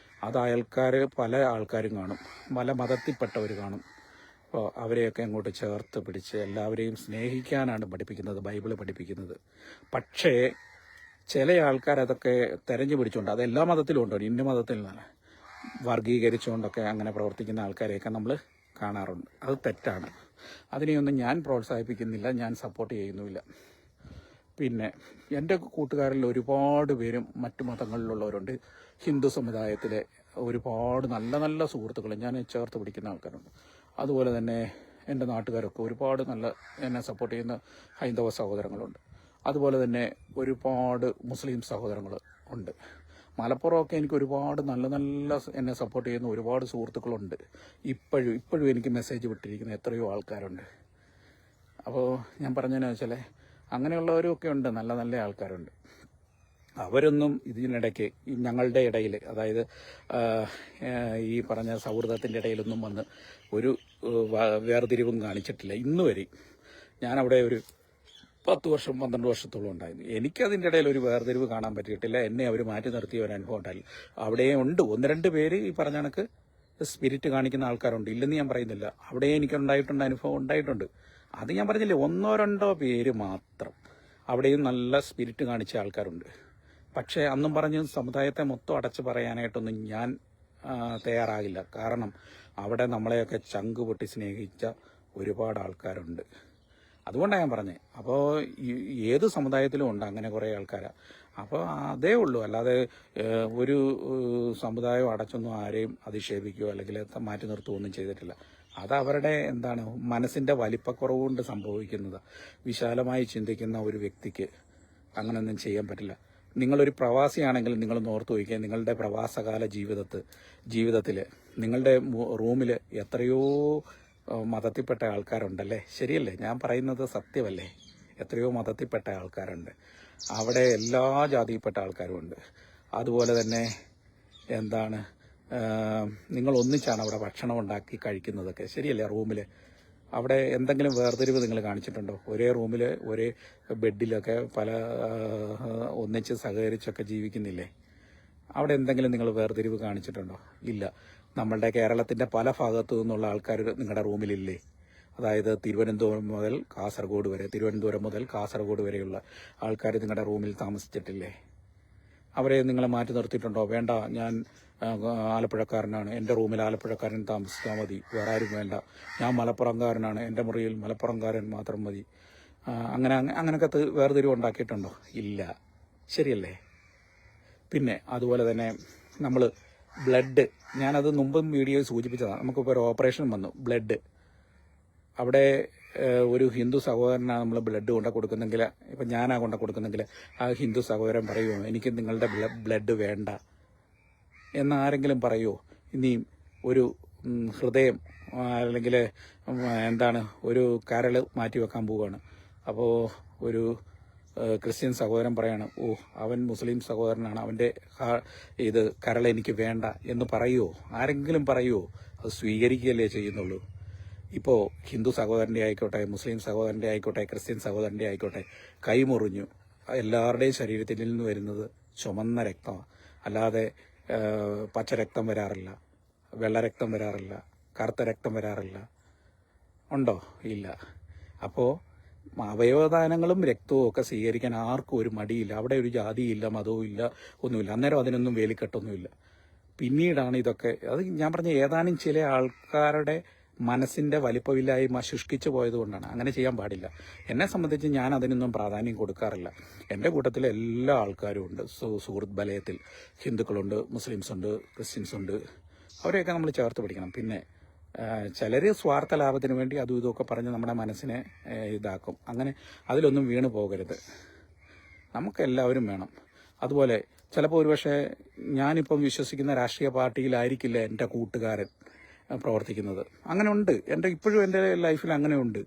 അത് അയൽക്കാർ പല ആൾക്കാരും കാണും, പല മതത്തിൽപ്പെട്ടവർ കാണും. അപ്പോൾ അവരെയൊക്കെ അങ്ങോട്ട് ചേർത്ത് പിടിച്ച് എല്ലാവരെയും സ്നേഹിക്കാനാണ് പഠിപ്പിക്കുന്നത്, ബൈബിള് പഠിപ്പിക്കുന്നത്. പക്ഷേ ചില ആൾക്കാർ അതൊക്കെ തെരഞ്ഞു പിടിച്ചുകൊണ്ട്, അത് എല്ലാ മതത്തിലും ഉണ്ടോ, ഇന്ന മതത്തിൽ നിന്നാണ് വർഗീകരിച്ചുകൊണ്ടൊക്കെ അങ്ങനെ പ്രവർത്തിക്കുന്ന ആൾക്കാരെയൊക്കെ നമ്മൾ കാണാറുണ്ട്. അത് തെറ്റാണ്. അതിനെയൊന്നും ഞാൻ പ്രോത്സാഹിപ്പിക്കുന്നില്ല, ഞാൻ സപ്പോർട്ട് ചെയ്യുന്നുമില്ല. പിന്നെ എൻ്റെ കൂട്ടുകാരിൽ ഒരുപാട് പേരും മറ്റു മതങ്ങളിലുള്ളവരുണ്ട്. ഹിന്ദു സമുദായത്തിലെ ഒരുപാട് നല്ല നല്ല സുഹൃത്തുക്കൾ ഞാൻ ചേർത്ത് പിടിക്കുന്ന ആൾക്കാരുണ്ട്. അതുപോലെ തന്നെ എൻ്റെ നാട്ടുകാരൊക്കെ ഒരുപാട് നല്ല എന്നെ സപ്പോർട്ട് ചെയ്യുന്ന ഹൈന്ദവ സഹോദരങ്ങളുണ്ട്. അതുപോലെ തന്നെ ഒരുപാട് മുസ്ലിം സഹോദരങ്ങൾ ഉണ്ട്. മലപ്പുറമൊക്കെ എനിക്ക് ഒരുപാട് നല്ല നല്ല എന്നെ സപ്പോർട്ട് ചെയ്യുന്ന ഒരുപാട് സുഹൃത്തുക്കളുണ്ട്. ഇപ്പോഴും എനിക്ക് മെസ്സേജ് വിട്ടിരിക്കുന്ന എത്രയോ ആൾക്കാരുണ്ട്. അപ്പോൾ ഞാൻ പറഞ്ഞതെന്ന് വെച്ചാൽ അങ്ങനെയുള്ളവരും ഒക്കെ ഉണ്ട്, നല്ല നല്ല ആൾക്കാരുണ്ട്. അവരൊന്നും ഇതിനിടയ്ക്ക് ഞങ്ങളുടെ ഇടയിൽ, അതായത് ഈ പറഞ്ഞ സൗഹൃദത്തിൻ്റെ ഇടയിലൊന്നും വന്ന് ഒരു വേർതിരിവും കാണിച്ചിട്ടില്ല ഇന്ന് വരെ. ഞാനവിടെ ഒരു 10 വർഷം 12 വർഷത്തോളം ഉണ്ടായിരുന്നു. എനിക്കതിൻ്റെ ഇടയിൽ ഒരു വേർതിരിവ് കാണാൻ പറ്റിയിട്ടില്ല. എന്നെ അവർ മാറ്റി നിർത്തിയ ഒരു അനുഭവം ഉണ്ടായില്ല. അവിടെ ഉണ്ട് 1-2 പേര് ഈ പറഞ്ഞ കണക്ക് സ്പിരിറ്റ് കാണിക്കുന്ന ആൾക്കാരുണ്ട്, ഇല്ലെന്ന് ഞാൻ പറയുന്നില്ല. അവിടെ എനിക്കുണ്ടായിട്ടുണ്ട്, അനുഭവം ഉണ്ടായിട്ടുണ്ട്. അത് ഞാൻ പറഞ്ഞില്ലേ, 1-2 പേര് മാത്രം അവിടെയും നല്ല സ്പിരിറ്റ് കാണിച്ച ആൾക്കാരുണ്ട്. പക്ഷേ അന്നും പറഞ്ഞ് സമുദായത്തെ മൊത്തം അടച്ചു പറയാനായിട്ടൊന്നും ഞാൻ തയ്യാറാകില്ല. കാരണം അവിടെ നമ്മളെയൊക്കെ ചങ്ക് പൊട്ടി സ്നേഹിച്ച ഒരുപാട് ആൾക്കാരുണ്ട്. അതുകൊണ്ടാണ് ഞാൻ പറഞ്ഞത്. അപ്പോൾ ഏത് സമുദായത്തിലും ഉണ്ട് അങ്ങനെ കുറേ ആൾക്കാരാണ്. അപ്പോൾ അതേ ഉള്ളൂ. അല്ലാതെ ഒരു സമുദായം അടച്ചൊന്നും ആരെയും അധിക്ഷേപിക്കുകയോ അല്ലെങ്കിൽ മാറ്റി നിർത്തുകയോ ഒന്നും ചെയ്തിട്ടില്ല. അത് അവരുടെ മനസ്സിൻ്റെ വലിപ്പക്കുറവ് കൊണ്ട് സംഭവിക്കുന്നത്. വിശാലമായി ചിന്തിക്കുന്ന ഒരു വ്യക്തിക്ക് അങ്ങനെയൊന്നും ചെയ്യാൻ പറ്റില്ല. നിങ്ങളൊരു പ്രവാസിയാണെങ്കിൽ നിങ്ങൾ ഓർത്ത് നോക്കിയാൽ നിങ്ങളുടെ പ്രവാസകാല ജീവിതത്തിൽ നിങ്ങളുടെ റൂമിൽ എത്രയോ മതത്തിൽപ്പെട്ട ആൾക്കാരുണ്ടല്ലേ? ശരിയല്ലേ? ഞാൻ പറയുന്നത് സത്യമല്ലേ? എത്രയോ മതത്തിൽപ്പെട്ട ആൾക്കാരുണ്ട്. അവിടെ എല്ലാ ജാതിയിൽപ്പെട്ട ആൾക്കാരുമുണ്ട്. അതുപോലെ തന്നെ നിങ്ങൾ ഒന്നിച്ചാണ് അവിടെ ഭക്ഷണം ഉണ്ടാക്കി കഴിക്കുന്നതൊക്കെ. ശരിയല്ലേ? റൂമിൽ അവിടെ എന്തെങ്കിലും വേർതിരിവ് നിങ്ങൾ കാണിച്ചിട്ടുണ്ടോ? ഒരേ റൂമിൽ ഒരേ ബെഡിലൊക്കെ പല ഒന്നിച്ച് സഹകരിച്ചൊക്കെ ജീവിക്കുന്നില്ലേ? അവിടെ എന്തെങ്കിലും നിങ്ങൾ വേർതിരിവ് കാണിച്ചിട്ടുണ്ടോ? ഇല്ല. നമ്മളുടെ കേരളത്തിൻ്റെ പല ഭാഗത്തു നിന്നുള്ള ആൾക്കാർ നിങ്ങളുടെ റൂമിലില്ലേ? അതായത് തിരുവനന്തപുരം മുതൽ കാസർഗോഡ് വരെയുള്ള ആൾക്കാർ നിങ്ങളുടെ റൂമിൽ താമസിച്ചിട്ടില്ലേ? അവരെ നിങ്ങളെ മാറ്റി നിർത്തിയിട്ടുണ്ടോ? വേണ്ട, ഞാൻ ആലപ്പുഴക്കാരനാണ്, എൻ്റെ റൂമിൽ ആലപ്പുഴക്കാരൻ താമസിച്ചാൽ മതി, വേറെ ആരും വേണ്ട. ഞാൻ മലപ്പുറംകാരനാണ്, എൻ്റെ മുറിയിൽ മലപ്പുറംകാരൻ മാത്രം മതി. അങ്ങനെയൊക്കെ വേർതിരിവ് ഉണ്ടാക്കിയിട്ടുണ്ടോ? ഇല്ല. ശരിയല്ലേ? പിന്നെ അതുപോലെ തന്നെ നമ്മൾ ബ്ലഡ്, ഞാനത് മുമ്പും വീഡിയോയിൽ സൂചിപ്പിച്ചതാണ്. നമുക്കിപ്പോൾ ഒരു ഓപ്പറേഷൻ വന്നു, ബ്ലഡ്. അവിടെ ഒരു ഹിന്ദു സഹോദരനാണ് നമ്മൾ ബ്ലഡ് കൊണ്ട കൊടുക്കുന്നെങ്കിൽ, ഇപ്പം ഞാനാണ് കൊണ്ട കൊടുക്കുന്നെങ്കിൽ ആ ഹിന്ദു സഹോദരൻ പറയുമോ എനിക്ക് നിങ്ങളുടെ ബ്ലഡ് വേണ്ട എന്നാരെങ്കിലും പറയുമോ? ഇനിയും ഒരു ഹൃദയം അല്ലെങ്കിൽ ഒരു കരൾ മാറ്റി വെക്കാൻ പോവുകയാണ്. അപ്പോൾ ഒരു ക്രിസ്ത്യൻ സഹോദരൻ പറയാണ്, അവൻ മുസ്ലിം സഹോദരനാണ്, അവൻ്റെ കരൾ എനിക്ക് വേണ്ട എന്ന് പറയുമോ? ആരെങ്കിലും പറയുമോ? അത് സ്വീകരിക്കുകയല്ലേ ചെയ്യുന്നുള്ളൂ. ഇപ്പോൾ ഹിന്ദു സഹോദരൻ്റെ ആയിക്കോട്ടെ, മുസ്ലിം സഹോദരൻ്റെ ആയിക്കോട്ടെ, ക്രിസ്ത്യൻ സഹോദരൻ്റെ ആയിക്കോട്ടെ, കൈമുറിഞ്ഞു എല്ലാവരുടെയും ശരീരത്തിൽ നിന്ന് വരുന്നത് ചുമന്ന രക്തമാണ്. അല്ലാതെ പച്ച രക്തം വരാറില്ല, വെള്ളരക്തം വരാറില്ല, കറുത്ത രക്തം വരാറില്ല. ഉണ്ടോ? ഇല്ല. അപ്പോൾ അവയവദാനങ്ങളും രക്തവും ഒക്കെ സ്വീകരിക്കാൻ ആർക്കും ഒരു മടിയില്ല. അവിടെ ഒരു ജാതിയില്ല, മതവും ഇല്ല, ഒന്നുമില്ല. അന്നേരം അതിനൊന്നും വേലിക്കെട്ടൊന്നുമില്ല. പിന്നീടാണ് ഇതൊക്കെ. അത് ഞാൻ പറഞ്ഞ ഏതാനും ചില ആൾക്കാരുടെ മനസ്സിന്റെ വലിപ്പമില്ലായ്മ ശുഷ്കിച്ചു പോയതുകൊണ്ടാണ്. അങ്ങനെ ചെയ്യാൻ പാടില്ല. എന്നെ സംബന്ധിച്ച് ഞാൻ അതിനൊന്നും പ്രാധാന്യം കൊടുക്കാറില്ല. എൻ്റെ കൂട്ടത്തിൽ എല്ലാ ആൾക്കാരും ഉണ്ട്. സുഹൃത്ത് വലയത്തിൽ ഹിന്ദുക്കളുണ്ട്, മുസ്ലിംസ് ഉണ്ട്, ക്രിസ്ത്യൻസ് ഉണ്ട്. അവരെയൊക്കെ നമ്മൾ ചേർത്ത് പിടിക്കണം. പിന്നെ ചിലർ സ്വാർത്ഥ ലാഭത്തിന് വേണ്ടി അതും ഇതുമൊക്കെ പറഞ്ഞ് നമ്മുടെ മനസ്സിനെ ഇതാക്കും. അങ്ങനെ അതിലൊന്നും വീണ് പോകരുത്. നമുക്കെല്ലാവരും വേണം. അതുപോലെ ചിലപ്പോൾ ഒരുപക്ഷെ ഞാനിപ്പം വിശ്വസിക്കുന്ന രാഷ്ട്രീയ പാർട്ടിയിലായിരിക്കില്ല എൻ്റെ കൂട്ടുകാരൻ പ്രവർത്തിക്കുന്നത്. അങ്ങനെ ഉണ്ട്. ഇപ്പോഴും എൻ്റെ ലൈഫിൽ അങ്ങനെ ഉണ്ട്.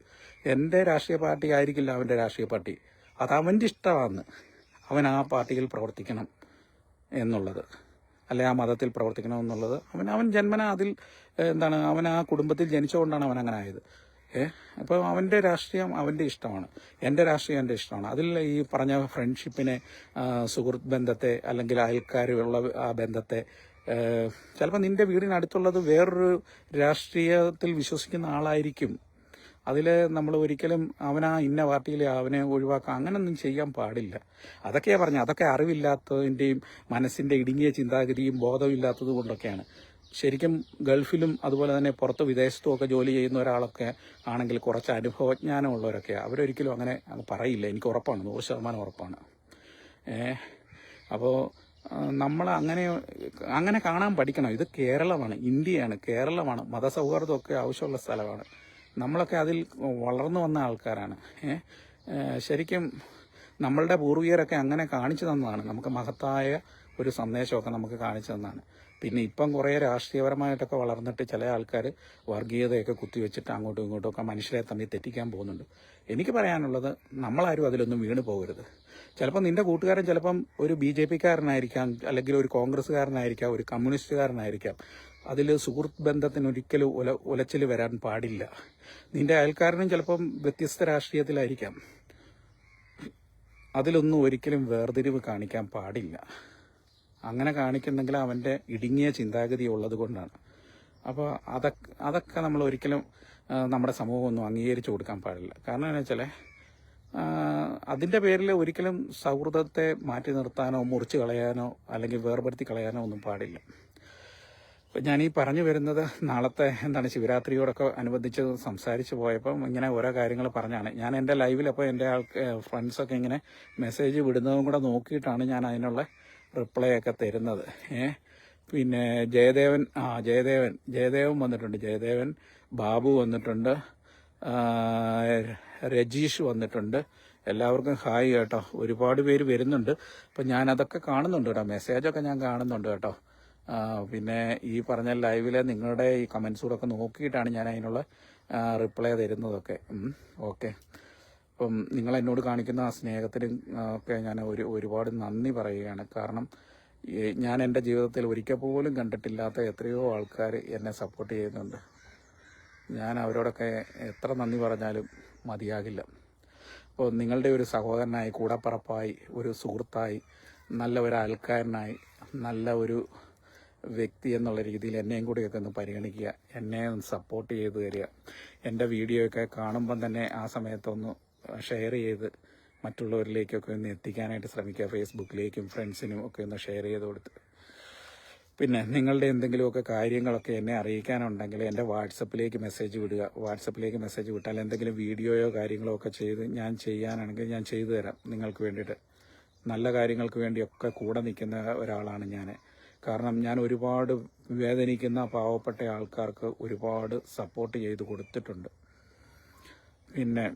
എൻ്റെ രാഷ്ട്രീയ പാർട്ടി ആയിരിക്കില്ല അവൻ്റെ രാഷ്ട്രീയ പാർട്ടി. അത് അവൻ്റെ ഇഷ്ടമാണ്. അവൻ ആ പാർട്ടിയിൽ പ്രവർത്തിക്കണം എന്നുള്ളത്, അല്ലെ ആ മതത്തിൽ പ്രവർത്തിക്കണം എന്നുള്ളത്. അവൻ ജന്മന അതിൽ അവൻ ആ കുടുംബത്തിൽ ജനിച്ചുകൊണ്ടാണ് അവൻ അങ്ങനെ ആയത്. അപ്പോൾ അവൻ്റെ രാഷ്ട്രീയം അവൻ്റെ ഇഷ്ടമാണ്, എൻ്റെ രാഷ്ട്രീയം എൻ്റെ ഇഷ്ടമാണ്. അതിൽ ഈ പറഞ്ഞ ഫ്രണ്ട്ഷിപ്പിനെ, സുഹൃത്ത് ബന്ധത്തെ, അല്ലെങ്കിൽ അയൽക്കാരുള്ള ആ ബന്ധത്തെ, ചിലപ്പോൾ നിന്റെ വീടിനടുത്തുള്ളത് വേറൊരു രാഷ്ട്രീയത്തിൽ വിശ്വസിക്കുന്ന ആളായിരിക്കും. അതിൽ നമ്മൾ ഒരിക്കലും അവനാ ഇന്ന പാർട്ടിയിൽ അവനെ ഒഴിവാക്കുക അങ്ങനൊന്നും ചെയ്യാൻ പാടില്ല. അതൊക്കെയാണ് പറഞ്ഞത്. അതൊക്കെ അറിവില്ലാത്തതിൻ്റെയും മനസ്സിൻ്റെ ഇടുങ്ങിയ ചിന്താഗതിയും ബോധമില്ലാത്തത് കൊണ്ടൊക്കെയാണ്. ശരിക്കും ഗൾഫിലും അതുപോലെ തന്നെ പുറത്ത് വിദേശത്തും ഒക്കെ ജോലി ചെയ്യുന്ന ഒരാളൊക്കെ ആണെങ്കിൽ കുറച്ച് അനുഭവജ്ഞാനമുള്ളവരൊക്കെ അവരൊരിക്കലും അങ്ങനെ പറയില്ല. എനിക്ക് ഉറപ്പാണ്, 100% ഉറപ്പാണ്. അപ്പോൾ നമ്മൾ അങ്ങനെ കാണാൻ പഠിക്കണം. ഇത് കേരളമാണ്, ഇന്ത്യയാണ്, കേരളമാണ്. മതസൗഹാർദ്ദമൊക്കെ ആവശ്യമുള്ള സ്ഥലമാണ്. നമ്മളൊക്കെ അതിൽ വളർന്നു വന്ന ആൾക്കാരാണ്. ശരിക്കും നമ്മളുടെ പൂർവികരൊക്കെ അങ്ങനെ കാണിച്ചു തന്നതാണ്. നമുക്ക് മഹത്തായ ഒരു സന്ദേശമൊക്കെ നമുക്ക് കാണിച്ചു തന്നതാണ്. പിന്നെ ഇപ്പം കുറേ രാഷ്ട്രീയപരമായിട്ടൊക്കെ വളർന്നിട്ട് ചില ആൾക്കാർ വർഗീയതയൊക്കെ കുത്തിവെച്ചിട്ട് അങ്ങോട്ടും ഇങ്ങോട്ടും ഒക്കെ മനുഷ്യരെ തമ്മിൽ തെറ്റിക്കാൻ പോകുന്നുണ്ട്. എനിക്ക് പറയാനുള്ളത്, നമ്മളാരും അതിലൊന്നും വീണ് പോകരുത്. ചിലപ്പോൾ നിന്റെ കൂട്ടുകാരൻ ചിലപ്പം ഒരു BJP-കാരനായിരിക്കാം, അല്ലെങ്കിൽ ഒരു കോൺഗ്രസ്സുകാരനായിരിക്കാം, ഒരു കമ്മ്യൂണിസ്റ്റുകാരനായിരിക്കാം. അതിൽ സുഹൃത്ത് ബന്ധത്തിന് ഒരിക്കലും ഉലച്ചിൽ വരാൻ പാടില്ല. നിന്റെ അയൽക്കാരനും ചിലപ്പം വ്യത്യസ്ത രാഷ്ട്രീയത്തിലായിരിക്കാം. അതിലൊന്നും ഒരിക്കലും വേർതിരിവ് കാണിക്കാൻ പാടില്ല. അങ്ങനെ കാണിക്കുന്നെങ്കിൽ അവൻ്റെ ഇടുങ്ങിയ ചിന്താഗതി ഉള്ളത് കൊണ്ടാണ്. അപ്പോൾ അതൊക്കെ നമ്മൾ ഒരിക്കലും നമ്മുടെ സമൂഹം ഒന്നും അംഗീകരിച്ചു കൊടുക്കാൻ പാടില്ല. കാരണം എന്താ വെച്ചാൽ അതിൻ്റെ പേരിൽ ഒരിക്കലും സൗഹൃദത്തെ മാറ്റി നിർത്താനോ മുറിച്ച് കളയാനോ അല്ലെങ്കിൽ വേർപെടുത്തി കളയാനോ ഒന്നും പാടില്ല. അപ്പം ഞാനീ പറഞ്ഞു വരുന്നത് നാളത്തെ ശിവരാത്രിയോടൊക്കെ അനുബന്ധിച്ച് സംസാരിച്ച് പോയപ്പം ഇങ്ങനെ ഓരോ കാര്യങ്ങൾ പറഞ്ഞാണ്. ഞാൻ എൻ്റെ ലൈവിലപ്പോൾ എൻ്റെ ഫ്രണ്ട്സൊക്കെ ഇങ്ങനെ മെസ്സേജ് വിടുന്നതും കൂടെ നോക്കിയിട്ടാണ് ഞാൻ അതിനുള്ള റിപ്ലൈ ഒക്കെ തരുന്നത്. പിന്നെ ജയദേവൻ വന്നിട്ടുണ്ട്, ജയദേവൻ, ബാബു വന്നിട്ടുണ്ട്, രജീഷ് വന്നിട്ടുണ്ട്. എല്ലാവർക്കും ഹായ് കേട്ടോ. ഒരുപാട് പേര് വരുന്നുണ്ട്. അപ്പം ഞാനതൊക്കെ കാണുന്നുണ്ട് കേട്ടോ, മെസ്സേജൊക്കെ ഞാൻ കാണുന്നുണ്ട് കേട്ടോ. പിന്നെ ഈ പറഞ്ഞ ലൈവിലെ നിങ്ങളുടെ ഈ കമൻസൂടൊക്കെ നോക്കിയിട്ടാണ് ഞാൻ അതിനുള്ള റിപ്ലൈ തരുന്നതൊക്കെ. ഓക്കെ. അപ്പം നിങ്ങൾ എന്നോട് കാണിക്കുന്ന ആ സ്നേഹത്തിനും ഒക്കെ ഞാൻ ഒരുപാട് നന്ദി പറയുകയാണ്. കാരണം ഞാൻ എൻ്റെ ജീവിതത്തിൽ ഒരിക്കൽ പോലും കണ്ടിട്ടില്ലാത്ത എത്രയോ ആൾക്കാർ എന്നെ സപ്പോർട്ട് ചെയ്യുന്നുണ്ട്. ഞാൻ അവരോടൊക്കെ എത്ര നന്ദി പറഞ്ഞാലും മതിയാകില്ല. അപ്പോൾ നിങ്ങളുടെ ഒരു സഹോദരനായി, കൂടപ്പറപ്പായി, ഒരു സുഹൃത്തായി, നല്ല ഒരു അയൽക്കാരനായി, നല്ല ഒരു വ്യക്തി എന്നുള്ള രീതിയിൽ എന്നെയും കൂടിയൊക്കെ ഒന്ന് പരിഗണിക്കുക, എന്നെ ഒന്ന് സപ്പോർട്ട് ചെയ്ത് തരിക. എൻ്റെ വീഡിയോയൊക്കെ കാണുമ്പം തന്നെ ആ സമയത്തൊന്ന് ഷെയർ ചെയ്ത് മറ്റുള്ളവരിലേക്കൊക്കെ ഒന്ന് എത്തിക്കാനായിട്ട് ശ്രമിക്കുക. ഫേസ്ബുക്കിലേക്കും ഫ്രണ്ട്സിനും ഒക്കെ ഒന്ന് ഷെയർ ചെയ്ത് കൊടുത്ത്. പിന്നെ നിങ്ങളുടെ എന്തെങ്കിലുമൊക്കെ കാര്യങ്ങളൊക്കെ എന്നെ അറിയിക്കാനുണ്ടെങ്കിൽ എൻ്റെ വാട്സപ്പിലേക്ക് മെസ്സേജ് വിടുക. വാട്സപ്പിലേക്ക് മെസ്സേജ് വിട്ടാൽ എന്തെങ്കിലും വീഡിയോയോ കാര്യങ്ങളോ ഒക്കെ ചെയ്ത് ഞാൻ ചെയ്യാനാണെങ്കിൽ ഞാൻ ചെയ്തു തരാം. നിങ്ങൾക്ക് വേണ്ടിയിട്ട് നല്ല കാര്യങ്ങൾക്ക് വേണ്ടിയൊക്കെ കൂടെ നിൽക്കുന്ന ഒരാളാണ് ഞാൻ. കാരണം ഞാൻ ഒരുപാട് വേദനിക്കുന്ന പാവപ്പെട്ട ആൾക്കാർക്ക് ഒരുപാട് സപ്പോർട്ട് ചെയ്ത് കൊടുത്തിട്ടുണ്ട്. പിന്നെ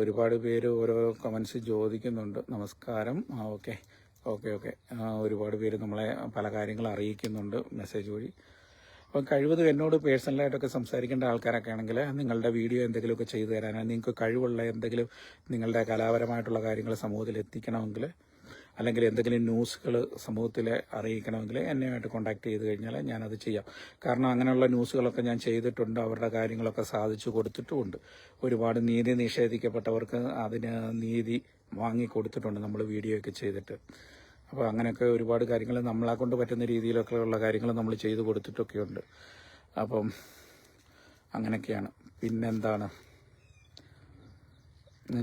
ഒരുപാട് പേര് ഓരോ കമൻസ് ചോദിക്കുന്നുണ്ട്. നമസ്കാരം. ഓക്കെ. ഒരുപാട് പേര് നമ്മളെ പല കാര്യങ്ങൾ അറിയിക്കുന്നുണ്ട് മെസ്സേജ് വഴി. അപ്പം കഴിവതും എന്നോട് പേഴ്സണലായിട്ടൊക്കെ സംസാരിക്കേണ്ട ആൾക്കാരൊക്കെ ആണെങ്കിൽ നിങ്ങളുടെ വീഡിയോ എന്തെങ്കിലുമൊക്കെ ചെയ്തു തരാനോ, നിങ്ങൾക്ക് കഴിവുള്ള എന്തെങ്കിലും നിങ്ങളുടെ കലാപരമായിട്ടുള്ള കാര്യങ്ങൾ സമൂഹത്തിൽ എത്തിക്കണമെങ്കിൽ, അല്ലെങ്കിൽ എന്തെങ്കിലും ന്യൂസുകൾ സമൂഹത്തിലെ അറിയിക്കണമെങ്കിൽ എന്നെയുമായിട്ട് കോൺടാക്ട് ചെയ്ത് കഴിഞ്ഞാൽ ഞാനത് ചെയ്യാം. കാരണം അങ്ങനെയുള്ള ന്യൂസുകളൊക്കെ ഞാൻ ചെയ്തിട്ടുണ്ട്, അവരുടെ കാര്യങ്ങളൊക്കെ സാധിച്ചു കൊടുത്തിട്ടുമുണ്ട്. ഒരുപാട് നീതി നിഷേധിക്കപ്പെട്ടവർക്ക് അതിന് നീതി വാങ്ങിക്കൊടുത്തിട്ടുണ്ട് നമ്മൾ വീഡിയോ ഒക്കെ ചെയ്തിട്ട്. അപ്പോൾ അങ്ങനെയൊക്കെ ഒരുപാട് കാര്യങ്ങൾ നമ്മളെ കൊണ്ട് പറ്റുന്ന രീതിയിലൊക്കെ ഉള്ള കാര്യങ്ങൾ നമ്മൾ ചെയ്തു കൊടുത്തിട്ടൊക്കെയുണ്ട്. അപ്പം അങ്ങനെയൊക്കെയാണ്. പിന്നെന്താണ്,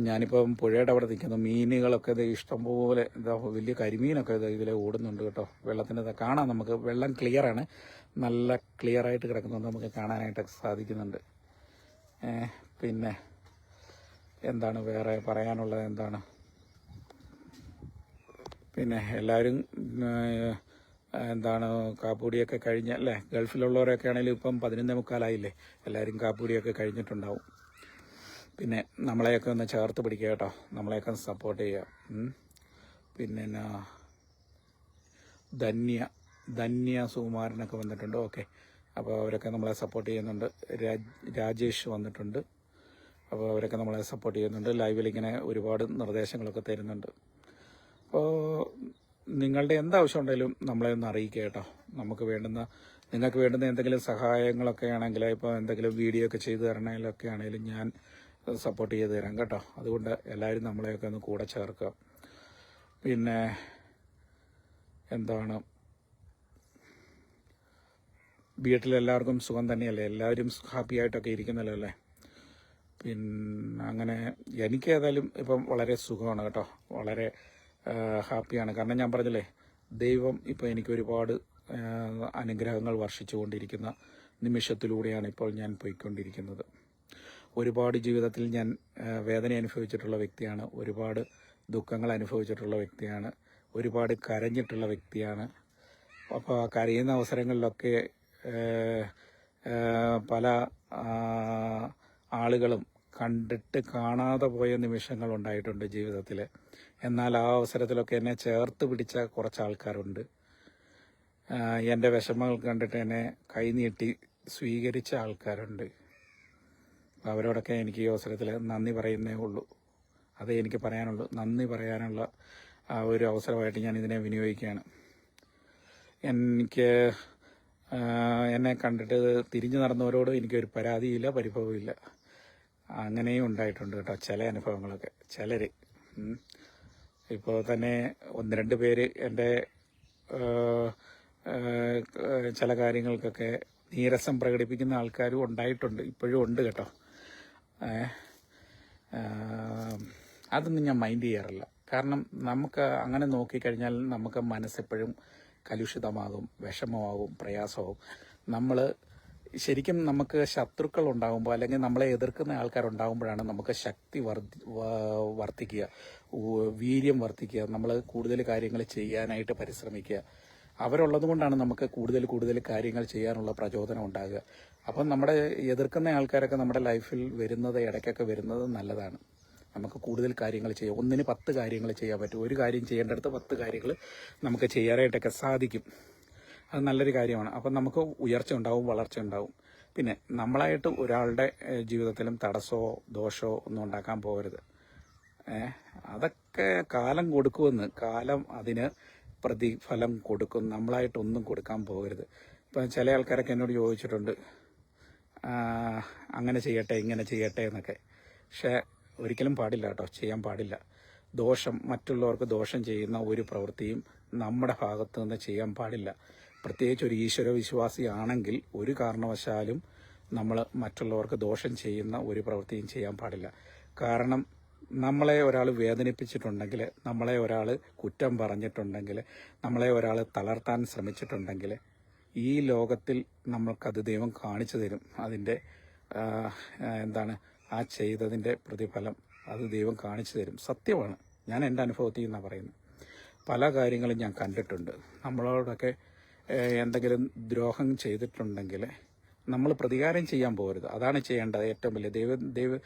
ഞാനിപ്പം പുഴയുടെ അവിടെ നിൽക്കുന്നു. മീനുകളൊക്കെ ഇത് ഇഷ്ടംപോലെ ഇതാ വലിയ കരിമീനൊക്കെ ഇത് ഇതിലെ ഓടുന്നുണ്ട് കേട്ടോ. വെള്ളത്തിൻ്റെ കാണാം, നമുക്ക് വെള്ളം ക്ലിയറാണ്, നല്ല ക്ലിയറായിട്ട് കിടക്കുന്നുണ്ട്, നമുക്ക് കാണാനായിട്ട് സാധിക്കുന്നുണ്ട്. പിന്നെ എന്താണ് വേറെ പറയാനുള്ളത്? എന്താണ് പിന്നെ എല്ലാവരും എന്താണ് കാപ്പൂടിയൊക്കെ കഴിഞ്ഞ അല്ലേ? ഗൾഫിലുള്ളവരൊക്കെ ആണെങ്കിലും ഇപ്പം 11:45 എല്ലാവരും കാപ്പൂടിയൊക്കെ കഴിഞ്ഞിട്ടുണ്ടാവും. പിന്നെ നമ്മളെയൊക്കെ ഒന്ന് ചേർത്ത് പിടിക്കുക കേട്ടോ, നമ്മളെയൊക്കെ ഒന്ന് സപ്പോർട്ട് ചെയ്യുക. പിന്നെ ധന്യ സുകുമാരനൊക്കെ വന്നിട്ടുണ്ട്. ഓക്കെ, അപ്പോൾ അവരൊക്കെ നമ്മളെ സപ്പോർട്ട് ചെയ്യുന്നുണ്ട്. രാജേഷ് വന്നിട്ടുണ്ട്. അപ്പോൾ അവരൊക്കെ നമ്മളെ സപ്പോർട്ട് ചെയ്യുന്നുണ്ട്. ലൈവിൽ ഇങ്ങനെ ഒരുപാട് നിർദ്ദേശങ്ങളൊക്കെ തരുന്നുണ്ട്. അപ്പോൾ നിങ്ങളുടെ എന്താവശ്യം ഉണ്ടെങ്കിലും നമ്മളെ ഒന്ന് അറിയിക്കുക കേട്ടോ. നിങ്ങൾക്ക് വേണ്ടുന്ന എന്തെങ്കിലും സഹായങ്ങളൊക്കെ ആണെങ്കിൽ, ഇപ്പോൾ എന്തെങ്കിലും വീഡിയോ ഒക്കെ ചെയ്തു തരണമെങ്കിലൊക്കെ ആണെങ്കിലും ഞാൻ സപ്പോർട്ട് ചെയ്ത് തരാം കേട്ടോ. അതുകൊണ്ട് എല്ലാവരും നമ്മളെയൊക്കെ ഒന്ന് കൂടെ ചേർക്കുക. പിന്നെ എന്താണ്, വീട്ടിലെല്ലാവർക്കും സുഖം തന്നെയല്ലേ? എല്ലാവരും ഹാപ്പി ആയിട്ടൊക്കെ ഇരിക്കുന്നല്ലോ അല്ലേ? പിന്നെ അങ്ങനെ എനിക്ക് ഏതായാലും ഇപ്പം വളരെ സുഖമാണ് കേട്ടോ, വളരെ ഹാപ്പിയാണ്. കാരണം ഞാൻ പറഞ്ഞില്ലേ, ദൈവം ഇപ്പോൾ എനിക്ക് ഒരുപാട് അനുഗ്രഹങ്ങൾ വർഷിച്ചുകൊണ്ടിരിക്കുന്ന നിമിഷത്തിലൂടെയാണ് ഇപ്പോൾ ഞാൻ പോയിക്കൊണ്ടിരിക്കുന്നത്. ഒരുപാട് ജീവിതത്തിൽ ഞാൻ വേദന അനുഭവിച്ചിട്ടുള്ള വ്യക്തിയാണ്, ഒരുപാട് ദുഃഖങ്ങൾ അനുഭവിച്ചിട്ടുള്ള വ്യക്തിയാണ്, ഒരുപാട് കരഞ്ഞിട്ടുള്ള വ്യക്തിയാണ്. അപ്പോൾ ആ കരയുന്ന അവസരങ്ങളിലൊക്കെ പല ആളുകളും കണ്ടിട്ട് കാണാതെ പോയ നിമിഷങ്ങൾ ഉണ്ടായിട്ടുണ്ട് ജീവിതത്തിൽ. എന്നാൽ ആ അവസരത്തിലൊക്കെ എന്നെ ചേർത്ത് പിടിച്ച കുറച്ച് ആൾക്കാരുണ്ട്. എൻ്റെ വിഷമങ്ങൾ കണ്ടിട്ട് എന്നെ കൈനീട്ടി സ്വീകരിച്ച ആൾക്കാരുണ്ട്. അവരോടൊക്കെ എനിക്ക് ഈ അവസരത്തിൽ നന്ദി പറയുന്നേ ഉള്ളൂ. അതേ എനിക്ക് പറയാനുള്ളൂ. നന്ദി പറയാനുള്ള ഒരു അവസരമായിട്ട് ഞാൻ ഇതിനെ വിനിയോഗിക്കുകയാണ്. എന്നെ കണ്ടിട്ട് തിരിഞ്ഞു നടന്നവരോട് എനിക്കൊരു പരാതിയില്ല, പരിഭവമില്ല. അങ്ങനെയും ഉണ്ടായിട്ടുണ്ട് കേട്ടോ ചില അനുഭവങ്ങളൊക്കെ. ചിലർ ഇപ്പോൾ തന്നെ 1-2 പേര് എൻ്റെ ചില കാര്യങ്ങൾക്കൊക്കെ നീരസം പ്രകടിപ്പിക്കുന്ന ആൾക്കാരും ഉണ്ടായിട്ടുണ്ട്, ഇപ്പോഴും ഉണ്ട് കേട്ടോ. അതൊന്നും ഞാൻ മൈൻഡ് ചെയ്യാറില്ല. കാരണം നമുക്ക് അങ്ങനെ നോക്കിക്കഴിഞ്ഞാൽ നമുക്ക് മനസ്സെപ്പോഴും കലുഷിതമാകും, വിഷമമാകും, പ്രയാസമാകും. നമുക്ക് ശത്രുക്കൾ ഉണ്ടാകുമ്പോൾ, അല്ലെങ്കിൽ നമ്മളെ എതിർക്കുന്ന ആൾക്കാരുണ്ടാകുമ്പോഴാണ് നമുക്ക് ശക്തി വർദ്ധിക്കുക, വീര്യം വർദ്ധിക്കുക, നമ്മൾ കൂടുതൽ കാര്യങ്ങൾ ചെയ്യാനായിട്ട് പരിശ്രമിക്കുക. അവരുള്ളത് കൊണ്ടാണ് നമുക്ക് കൂടുതൽ കാര്യങ്ങൾ ചെയ്യാനുള്ള പ്രചോദനം ഉണ്ടാകുക. അപ്പം നമ്മുടെ എതിർക്കുന്ന ആൾക്കാരൊക്കെ നമ്മുടെ ലൈഫിൽ ഇടയ്ക്കൊക്കെ വരുന്നത് നല്ലതാണ്. നമുക്ക് കൂടുതൽ കാര്യങ്ങൾ ചെയ്യാം. 1-ന് 10 കാര്യങ്ങൾ ചെയ്യാൻ പറ്റും. ഒരു കാര്യം ചെയ്യേണ്ടടുത്ത് 10 കാര്യങ്ങൾ നമുക്ക് ചെയ്യാനായിട്ടൊക്കെ സാധിക്കും. അത് നല്ലൊരു കാര്യമാണ്. അപ്പം നമുക്ക് ഉയർച്ച ഉണ്ടാവും, വളർച്ച ഉണ്ടാവും. പിന്നെ നമ്മളായിട്ട് ഒരാളുടെ ജീവിതത്തിലും തടസ്സമോ ദോഷമോ ഒന്നും ഉണ്ടാക്കാൻ പോകരുത്. അതൊക്കെ കാലം കൊടുക്കുമെന്ന്, കാലം അതിന് പ്രതിഫലം കൊടുക്കും. നമ്മളായിട്ടൊന്നും കൊടുക്കാൻ പോകരുത്. ഇപ്പം ചില ആൾക്കാരൊക്കെ എന്നോട് ചോദിച്ചിട്ടുണ്ട്, അങ്ങനെ ചെയ്യട്ടെ ഇങ്ങനെ ചെയ്യട്ടെ എന്നൊക്കെ. പക്ഷേ ഒരിക്കലും പാടില്ല കേട്ടോ, ചെയ്യാൻ പാടില്ല. മറ്റുള്ളവർക്ക് ദോഷം ചെയ്യുന്ന ഒരു പ്രവൃത്തിയും നമ്മുടെ ഭാഗത്തു നിന്ന് ചെയ്യാൻ പാടില്ല. പ്രത്യേകിച്ച് ഒരു ഈശ്വര വിശ്വാസിയാണെങ്കിൽ ഒരു കാരണവശാലും നമ്മൾ മറ്റുള്ളവർക്ക് ദോഷം ചെയ്യുന്ന ഒരു പ്രവൃത്തിയും ചെയ്യാൻ പാടില്ല. കാരണം നമ്മളെ ഒരാൾ വേദനിപ്പിച്ചിട്ടുണ്ടെങ്കിൽ, നമ്മളെ ഒരാൾ കുറ്റം പറഞ്ഞിട്ടുണ്ടെങ്കിൽ, നമ്മളെ ഒരാൾ തളർത്താൻ ശ്രമിച്ചിട്ടുണ്ടെങ്കിൽ, ഈ ലോകത്തിൽ നമ്മൾക്കത് ദൈവം കാണിച്ചു തരും. അതിൻ്റെ ആ ചെയ്തതിൻ്റെ പ്രതിഫലം അത് ദൈവം കാണിച്ചു തരും. സത്യമാണ്, ഞാൻ എൻ്റെ അനുഭവത്തിൽ നിന്നാണ് പറയുന്നത്. പല കാര്യങ്ങളും ഞാൻ കണ്ടിട്ടുണ്ട്. നമ്മളോടൊക്കെ എന്തെങ്കിലും ദ്രോഹം ചെയ്തിട്ടുണ്ടെങ്കിൽ നമ്മൾ പ്രതികാരം ചെയ്യാൻ പോകരുത്. അതാണ് ചെയ്യേണ്ടത് ഏറ്റവും വലിയ.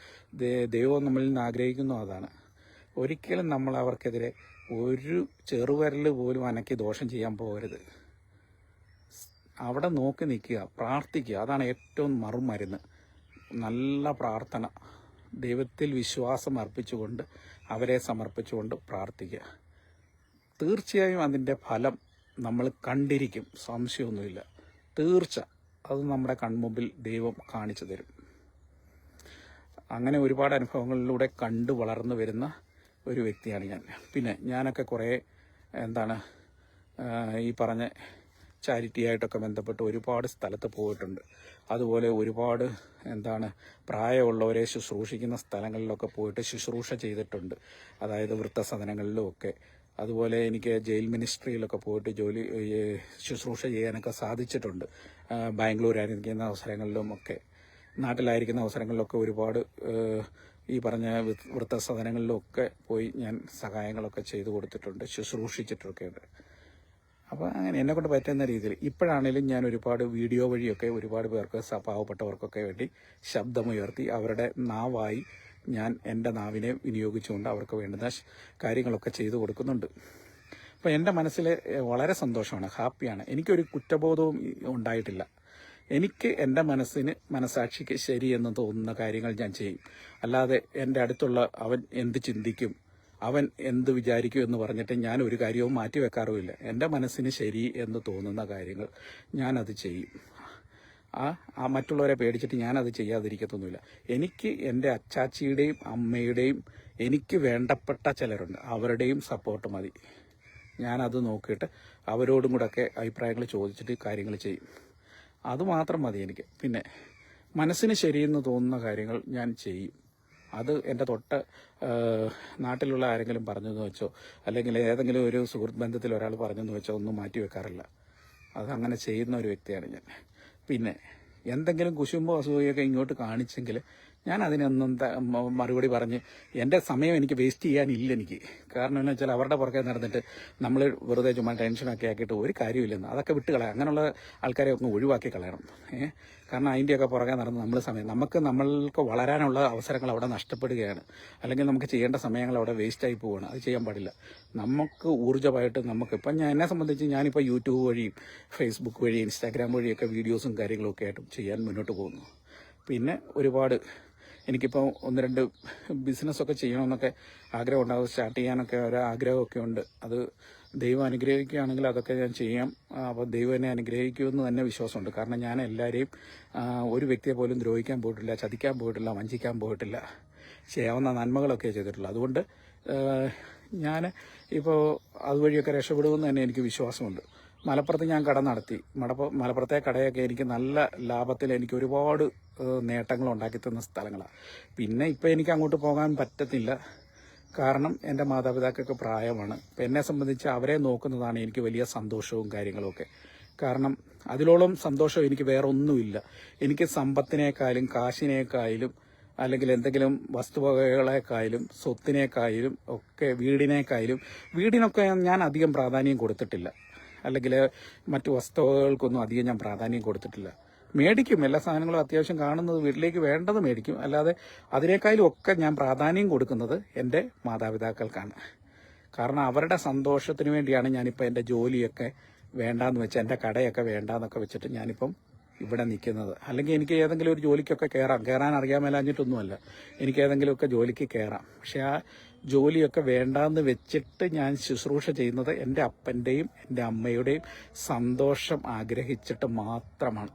ദൈവം നമ്മളിൽ നിന്ന് ആഗ്രഹിക്കുന്നു അതാണ്. ഒരിക്കലും നമ്മൾ അവർക്കെതിരെ ഒരു ചെറുവിരൽ പോലും അനക്കി ദോഷം ചെയ്യാൻ പോകരുത്. അവിടെ നോക്കി നിൽക്കുക, പ്രാർത്ഥിക്കുക. അതാണ് ഏറ്റവും മറുമരുന്ന്. നല്ല പ്രാർത്ഥന, ദൈവത്തിൽ വിശ്വാസം അർപ്പിച്ചുകൊണ്ട്, അവരെ സമർപ്പിച്ചുകൊണ്ട് പ്രാർത്ഥിക്കുക. തീർച്ചയായും അതിൻ്റെ ഫലം നമ്മൾ കണ്ടിരിക്കും, സംശയമൊന്നുമില്ല. തീർച്ച അത് നമ്മുടെ കൺമുമ്പിൽ ദൈവം കാണിച്ചു തരും. അങ്ങനെ ഒരുപാട് അനുഭവങ്ങളിലൂടെ കണ്ടു വളർന്നു വരുന്ന ഒരു വ്യക്തിയാണ് ഞാൻ. പിന്നെ ഞാനൊക്കെ കുറേ ഈ പറഞ്ഞ ചാരിറ്റിയായിട്ടൊക്കെ ബന്ധപ്പെട്ട് ഒരുപാട് സ്ഥലത്ത് പോയിട്ടുണ്ട്. അതുപോലെ ഒരുപാട് പ്രായമുള്ളവരെ ശുശ്രൂഷിക്കുന്ന സ്ഥലങ്ങളിലൊക്കെ പോയിട്ട് ശുശ്രൂഷ ചെയ്തിട്ടുണ്ട്. അതായത് വൃദ്ധസദനങ്ങളിലും ഒക്കെ. അതുപോലെ എനിക്ക് ജയിൽ മിനിസ്ട്രിയിലൊക്കെ പോയിട്ട് ശുശ്രൂഷ ചെയ്യാനൊക്കെ സാധിച്ചിട്ടുണ്ട്. ബാംഗ്ലൂരായിരിക്കുന്ന അവസരങ്ങളിലും ഒക്കെ, നാട്ടിലായിരിക്കുന്ന അവസരങ്ങളിലൊക്കെ ഒരുപാട് ഈ പറഞ്ഞ വൃദ്ധസദനങ്ങളിലൊക്കെ പോയി ഞാൻ സഹായങ്ങളൊക്കെ ചെയ്തു കൊടുത്തിട്ടുണ്ട്, ശുശ്രൂഷിച്ചിട്ടൊക്കെ ഉണ്ട്. അപ്പോൾ അങ്ങനെ എന്നെക്കൊണ്ട് പറ്റുന്ന രീതിയിൽ ഇപ്പോഴാണേലും ഞാൻ ഒരുപാട് വീഡിയോ വഴിയൊക്കെ ഒരുപാട് പേർക്ക് പാവപ്പെട്ടവർക്കൊക്കെ വേണ്ടി ശബ്ദമുയർത്തി അവരുടെ നാവായി ഞാൻ എൻ്റെ നാവിനെ വിനിയോഗിച്ചുകൊണ്ട് അവർക്ക് വേണ്ടുന്ന കാര്യങ്ങളൊക്കെ ചെയ്തു കൊടുക്കുന്നുണ്ട്. അപ്പോൾ എൻ്റെ മനസ്സിൽ വളരെ സന്തോഷമാണ്, ഹാപ്പിയാണ്. എനിക്കൊരു കുറ്റബോധവും ഉണ്ടായിട്ടില്ല. എനിക്ക് എൻ്റെ മനസാക്ഷിക്ക് ശരിയെന്ന് തോന്നുന്ന കാര്യങ്ങൾ ഞാൻ ചെയ്യും. അല്ലാതെ എൻ്റെ അടുത്തുള്ള അവൻ എന്ത് ചിന്തിക്കും, അവൻ എന്ത് വിചാരിക്കും എന്ന് പറഞ്ഞിട്ട് ഞാൻ ഒരു കാര്യവും മാറ്റിവെക്കാറുമില്ല. എൻ്റെ മനസ്സിന് ശരി എന്ന് തോന്നുന്ന കാര്യങ്ങൾ ഞാനത് ചെയ്യും. മറ്റുള്ളവരെ പേടിച്ചിട്ട് ഞാനത് ചെയ്യാതിരിക്കത്തൊന്നുമില്ല. എനിക്ക് എൻ്റെ അച്ചാച്ചിയുടെയും അമ്മയുടെയും എനിക്ക് വേണ്ടപ്പെട്ട ചിലരുണ്ട്, അവരുടെയും സപ്പോർട്ട് മതി. ഞാനത് നോക്കിയിട്ട് അവരോടും കൂടെയൊക്കെ അഭിപ്രായങ്ങൾ ചോദിച്ചിട്ട് കാര്യങ്ങൾ ചെയ്യും. അതുമാത്രം മതി എനിക്ക്. പിന്നെ മനസ്സിന് ശരിയെന്ന് തോന്നുന്ന കാര്യങ്ങൾ ഞാൻ ചെയ്യും. അത് എൻ്റെ നാട്ടിലുള്ള ആരെങ്കിലും പറഞ്ഞെന്ന് വെച്ചോ, അല്ലെങ്കിൽ ഏതെങ്കിലും ഒരു സുഹൃത്ത് ബന്ധത്തിൽ ഒരാൾ പറഞ്ഞെന്ന് വെച്ചോ ഒന്നും മാറ്റി വെക്കാറില്ല. അതങ്ങനെ ചെയ്യുന്ന ഒരു വ്യക്തിയാണ് ഞാൻ. പിന്നെ എന്തെങ്കിലും കുശുമ്പോ അസൂയൊക്കെ ഇങ്ങോട്ട് കാണിച്ചെങ്കിൽ ഞാൻ അതിനൊന്നും മറുപടി പറഞ്ഞ് എൻ്റെ സമയം എനിക്ക് വേസ്റ്റ് ചെയ്യാനില്ല എനിക്ക്. കാരണം എന്ന് വെച്ചാൽ അവരുടെ പുറകെ നടന്നിട്ട് നമ്മൾ വെറുതെ ചുമ്മാ ടെൻഷനൊക്കെ ആക്കിയിട്ട് ഒരു കാര്യമില്ലെന്ന്, അതൊക്കെ വിട്ട് കളയാം. അങ്ങനെയുള്ള ആൾക്കാരെ ഒക്കെ ഒഴിവാക്കി കളയണം. കാരണം അതിൻ്റെയൊക്കെ പുറകെ നടന്ന് നമ്മൾക്ക് വളരാനുള്ള അവസരങ്ങൾ അവിടെ നഷ്ടപ്പെടുകയാണ്. അല്ലെങ്കിൽ നമുക്ക് ചെയ്യേണ്ട സമയങ്ങൾ അവിടെ വേസ്റ്റായി പോവുകയാണ്. അത് ചെയ്യാൻ പാടില്ല. നമുക്ക് ഊർജ്ജമായിട്ട് ഇപ്പം എന്നെ സംബന്ധിച്ച് ഞാനിപ്പോൾ യൂട്യൂബ് വഴിയും ഫേസ്ബുക്ക് വഴി ഇൻസ്റ്റാഗ്രാം വഴിയൊക്കെ വീഡിയോസും കാര്യങ്ങളൊക്കെ ആയിട്ടും ചെയ്യാൻ മുന്നോട്ട് പോകുന്നു. പിന്നെ ഒരുപാട് എനിക്കിപ്പോൾ 1-2 ബിസിനസ്സൊക്കെ ചെയ്യണമെന്നൊക്കെ ആഗ്രഹം ഉണ്ടാകും. സ്റ്റാർട്ട് ചെയ്യാനൊക്കെ ഒരു ആഗ്രഹമൊക്കെ ഉണ്ട്. അത് ദൈവം അനുഗ്രഹിക്കുകയാണെങ്കിൽ അതൊക്കെ ഞാൻ ചെയ്യാം. അപ്പോൾ ദൈവം എന്നെ അനുഗ്രഹിക്കുമെന്ന് തന്നെ വിശ്വാസമുണ്ട്. കാരണം ഞാൻ എല്ലാവരെയും ഒരു വ്യക്തിയെ പോലും ദ്രോഹിക്കാൻ പോയിട്ടില്ല, ചതിക്കാൻ പോയിട്ടില്ല, വഞ്ചിക്കാൻ പോയിട്ടില്ല. ചെയ്യാവുന്ന നന്മകളൊക്കെ ചെയ്തിട്ടുള്ളൂ. അതുകൊണ്ട് ഞാൻ ഇപ്പോൾ അതുവഴിയൊക്കെ രക്ഷപ്പെടുമെന്ന് തന്നെ എനിക്ക് വിശ്വാസമുണ്ട്. മലപ്പുറത്ത് ഞാൻ കട നടത്തി. മലപ്പുറത്തെ കടയൊക്കെ എനിക്ക് നല്ല ലാഭത്തിൽ എനിക്ക് ഒരുപാട് നേട്ടങ്ങൾ ഉണ്ടാക്കി തന്ന സ്ഥലങ്ങളാണ്. പിന്നെ ഇപ്പം എനിക്ക് അങ്ങോട്ട് പോകാൻ പറ്റത്തില്ല. കാരണം എൻ്റെ മാതാപിതാക്കൾക്ക് പ്രായമാണ്. ഇപ്പം എന്നെ സംബന്ധിച്ച് അവരെ നോക്കുന്നതാണ് എനിക്ക് വലിയ സന്തോഷവും കാര്യങ്ങളുമൊക്കെ. കാരണം അതിലോളം സന്തോഷം എനിക്ക് വേറെ ഒന്നുമില്ല. എനിക്ക് സമ്പത്തിനേക്കാളും കാശിനേക്കാളും അല്ലെങ്കിൽ എന്തെങ്കിലും വസ്തുവകകളെക്കാളും സ്വത്തിനേക്കാളും ഒക്കെ വീടിനൊക്കെ ഞാൻ അധികം പ്രാധാന്യം കൊടുത്തിട്ടില്ല. അല്ലെങ്കിൽ മറ്റു വസ്തുവകകൾക്കൊന്നും അധികം ഞാൻ പ്രാധാന്യം കൊടുത്തിട്ടില്ല. മേടിക്കും, എല്ലാ സാധനങ്ങളും അത്യാവശ്യം കാണുന്നത് വീട്ടിലേക്ക് വേണ്ടത് മേടിക്കും. അല്ലാതെ അതിനേക്കാളും ഒക്കെ ഞാൻ പ്രാധാന്യം കൊടുക്കുന്നത് എൻ്റെ മാതാപിതാക്കൾക്കാണ്. കാരണം അവരുടെ സന്തോഷത്തിന് വേണ്ടിയാണ് ഞാനിപ്പോൾ എൻ്റെ ജോലിയൊക്കെ വേണ്ടാന്ന് വെച്ച്, എൻ്റെ കടയൊക്കെ വേണ്ടാന്നൊക്കെ വെച്ചിട്ട് ഞാനിപ്പം ഇവിടെ നിൽക്കുന്നത്. അല്ലെങ്കിൽ എനിക്ക് ഏതെങ്കിലും ഒരു ജോലിക്കൊക്കെ കയറാൻ അറിയാൻ മേലാഞ്ഞിട്ടൊന്നുമല്ല. എനിക്ക് ഏതെങ്കിലുമൊക്കെ ജോലിക്ക് കയറാം. പക്ഷെ ആ ജോലിയൊക്കെ വേണ്ടാന്ന് വെച്ചിട്ട് ഞാൻ ശുശ്രൂഷ ചെയ്യുന്നത് എൻ്റെ അപ്പൻ്റെയും എൻ്റെ അമ്മയുടെയും സന്തോഷം ആഗ്രഹിച്ചിട്ട് മാത്രമാണ്.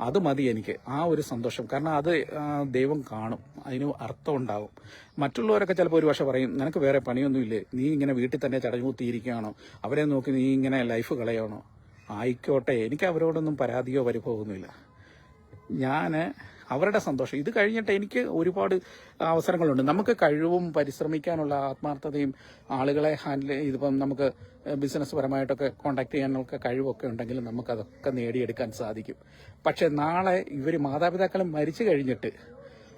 അത് മതി എനിക്ക്, ആ ഒരു സന്തോഷം. കാരണം അത് ദൈവം കാണും, അതിന് അർത്ഥം ഉണ്ടാവും. മറ്റുള്ളവരൊക്കെ ചിലപ്പോൾ ഒരു പക്ഷേ പറയും, നിനക്ക് വേറെ പണിയൊന്നുമില്ലേ, നീ ഇങ്ങനെ വീട്ടിൽ തന്നെ ചടഞ്ഞുകൂത്തിയിരിക്കുകയാണോ, അവരെ നോക്കി നീ ഇങ്ങനെ ലൈഫ് കളയണോ? ആയിക്കോട്ടെ, എനിക്ക് അവരോടൊന്നും പരാതിയോ പരിഭവമൊന്നുമില്ല. ഞാൻ അവരുടെ സന്തോഷം ഇത് കഴിഞ്ഞിട്ട് എനിക്ക് ഒരുപാട് അവസരങ്ങളുണ്ട്. നമുക്ക് കഴിവും പരിശ്രമിക്കാനുള്ള ആത്മാർത്ഥതയും ആളുകളെ ഇതിപ്പം നമുക്ക് ബിസിനസ് പരമായിട്ടൊക്കെ കോണ്ടാക്ട് ചെയ്യാനൊക്കെ കഴിവൊക്കെ ഉണ്ടെങ്കിൽ നമുക്കതൊക്കെ നേടിയെടുക്കാൻ സാധിക്കും. പക്ഷെ നാളെ ഇവർ മാതാപിതാക്കളും മരിച്ചു കഴിഞ്ഞിട്ട്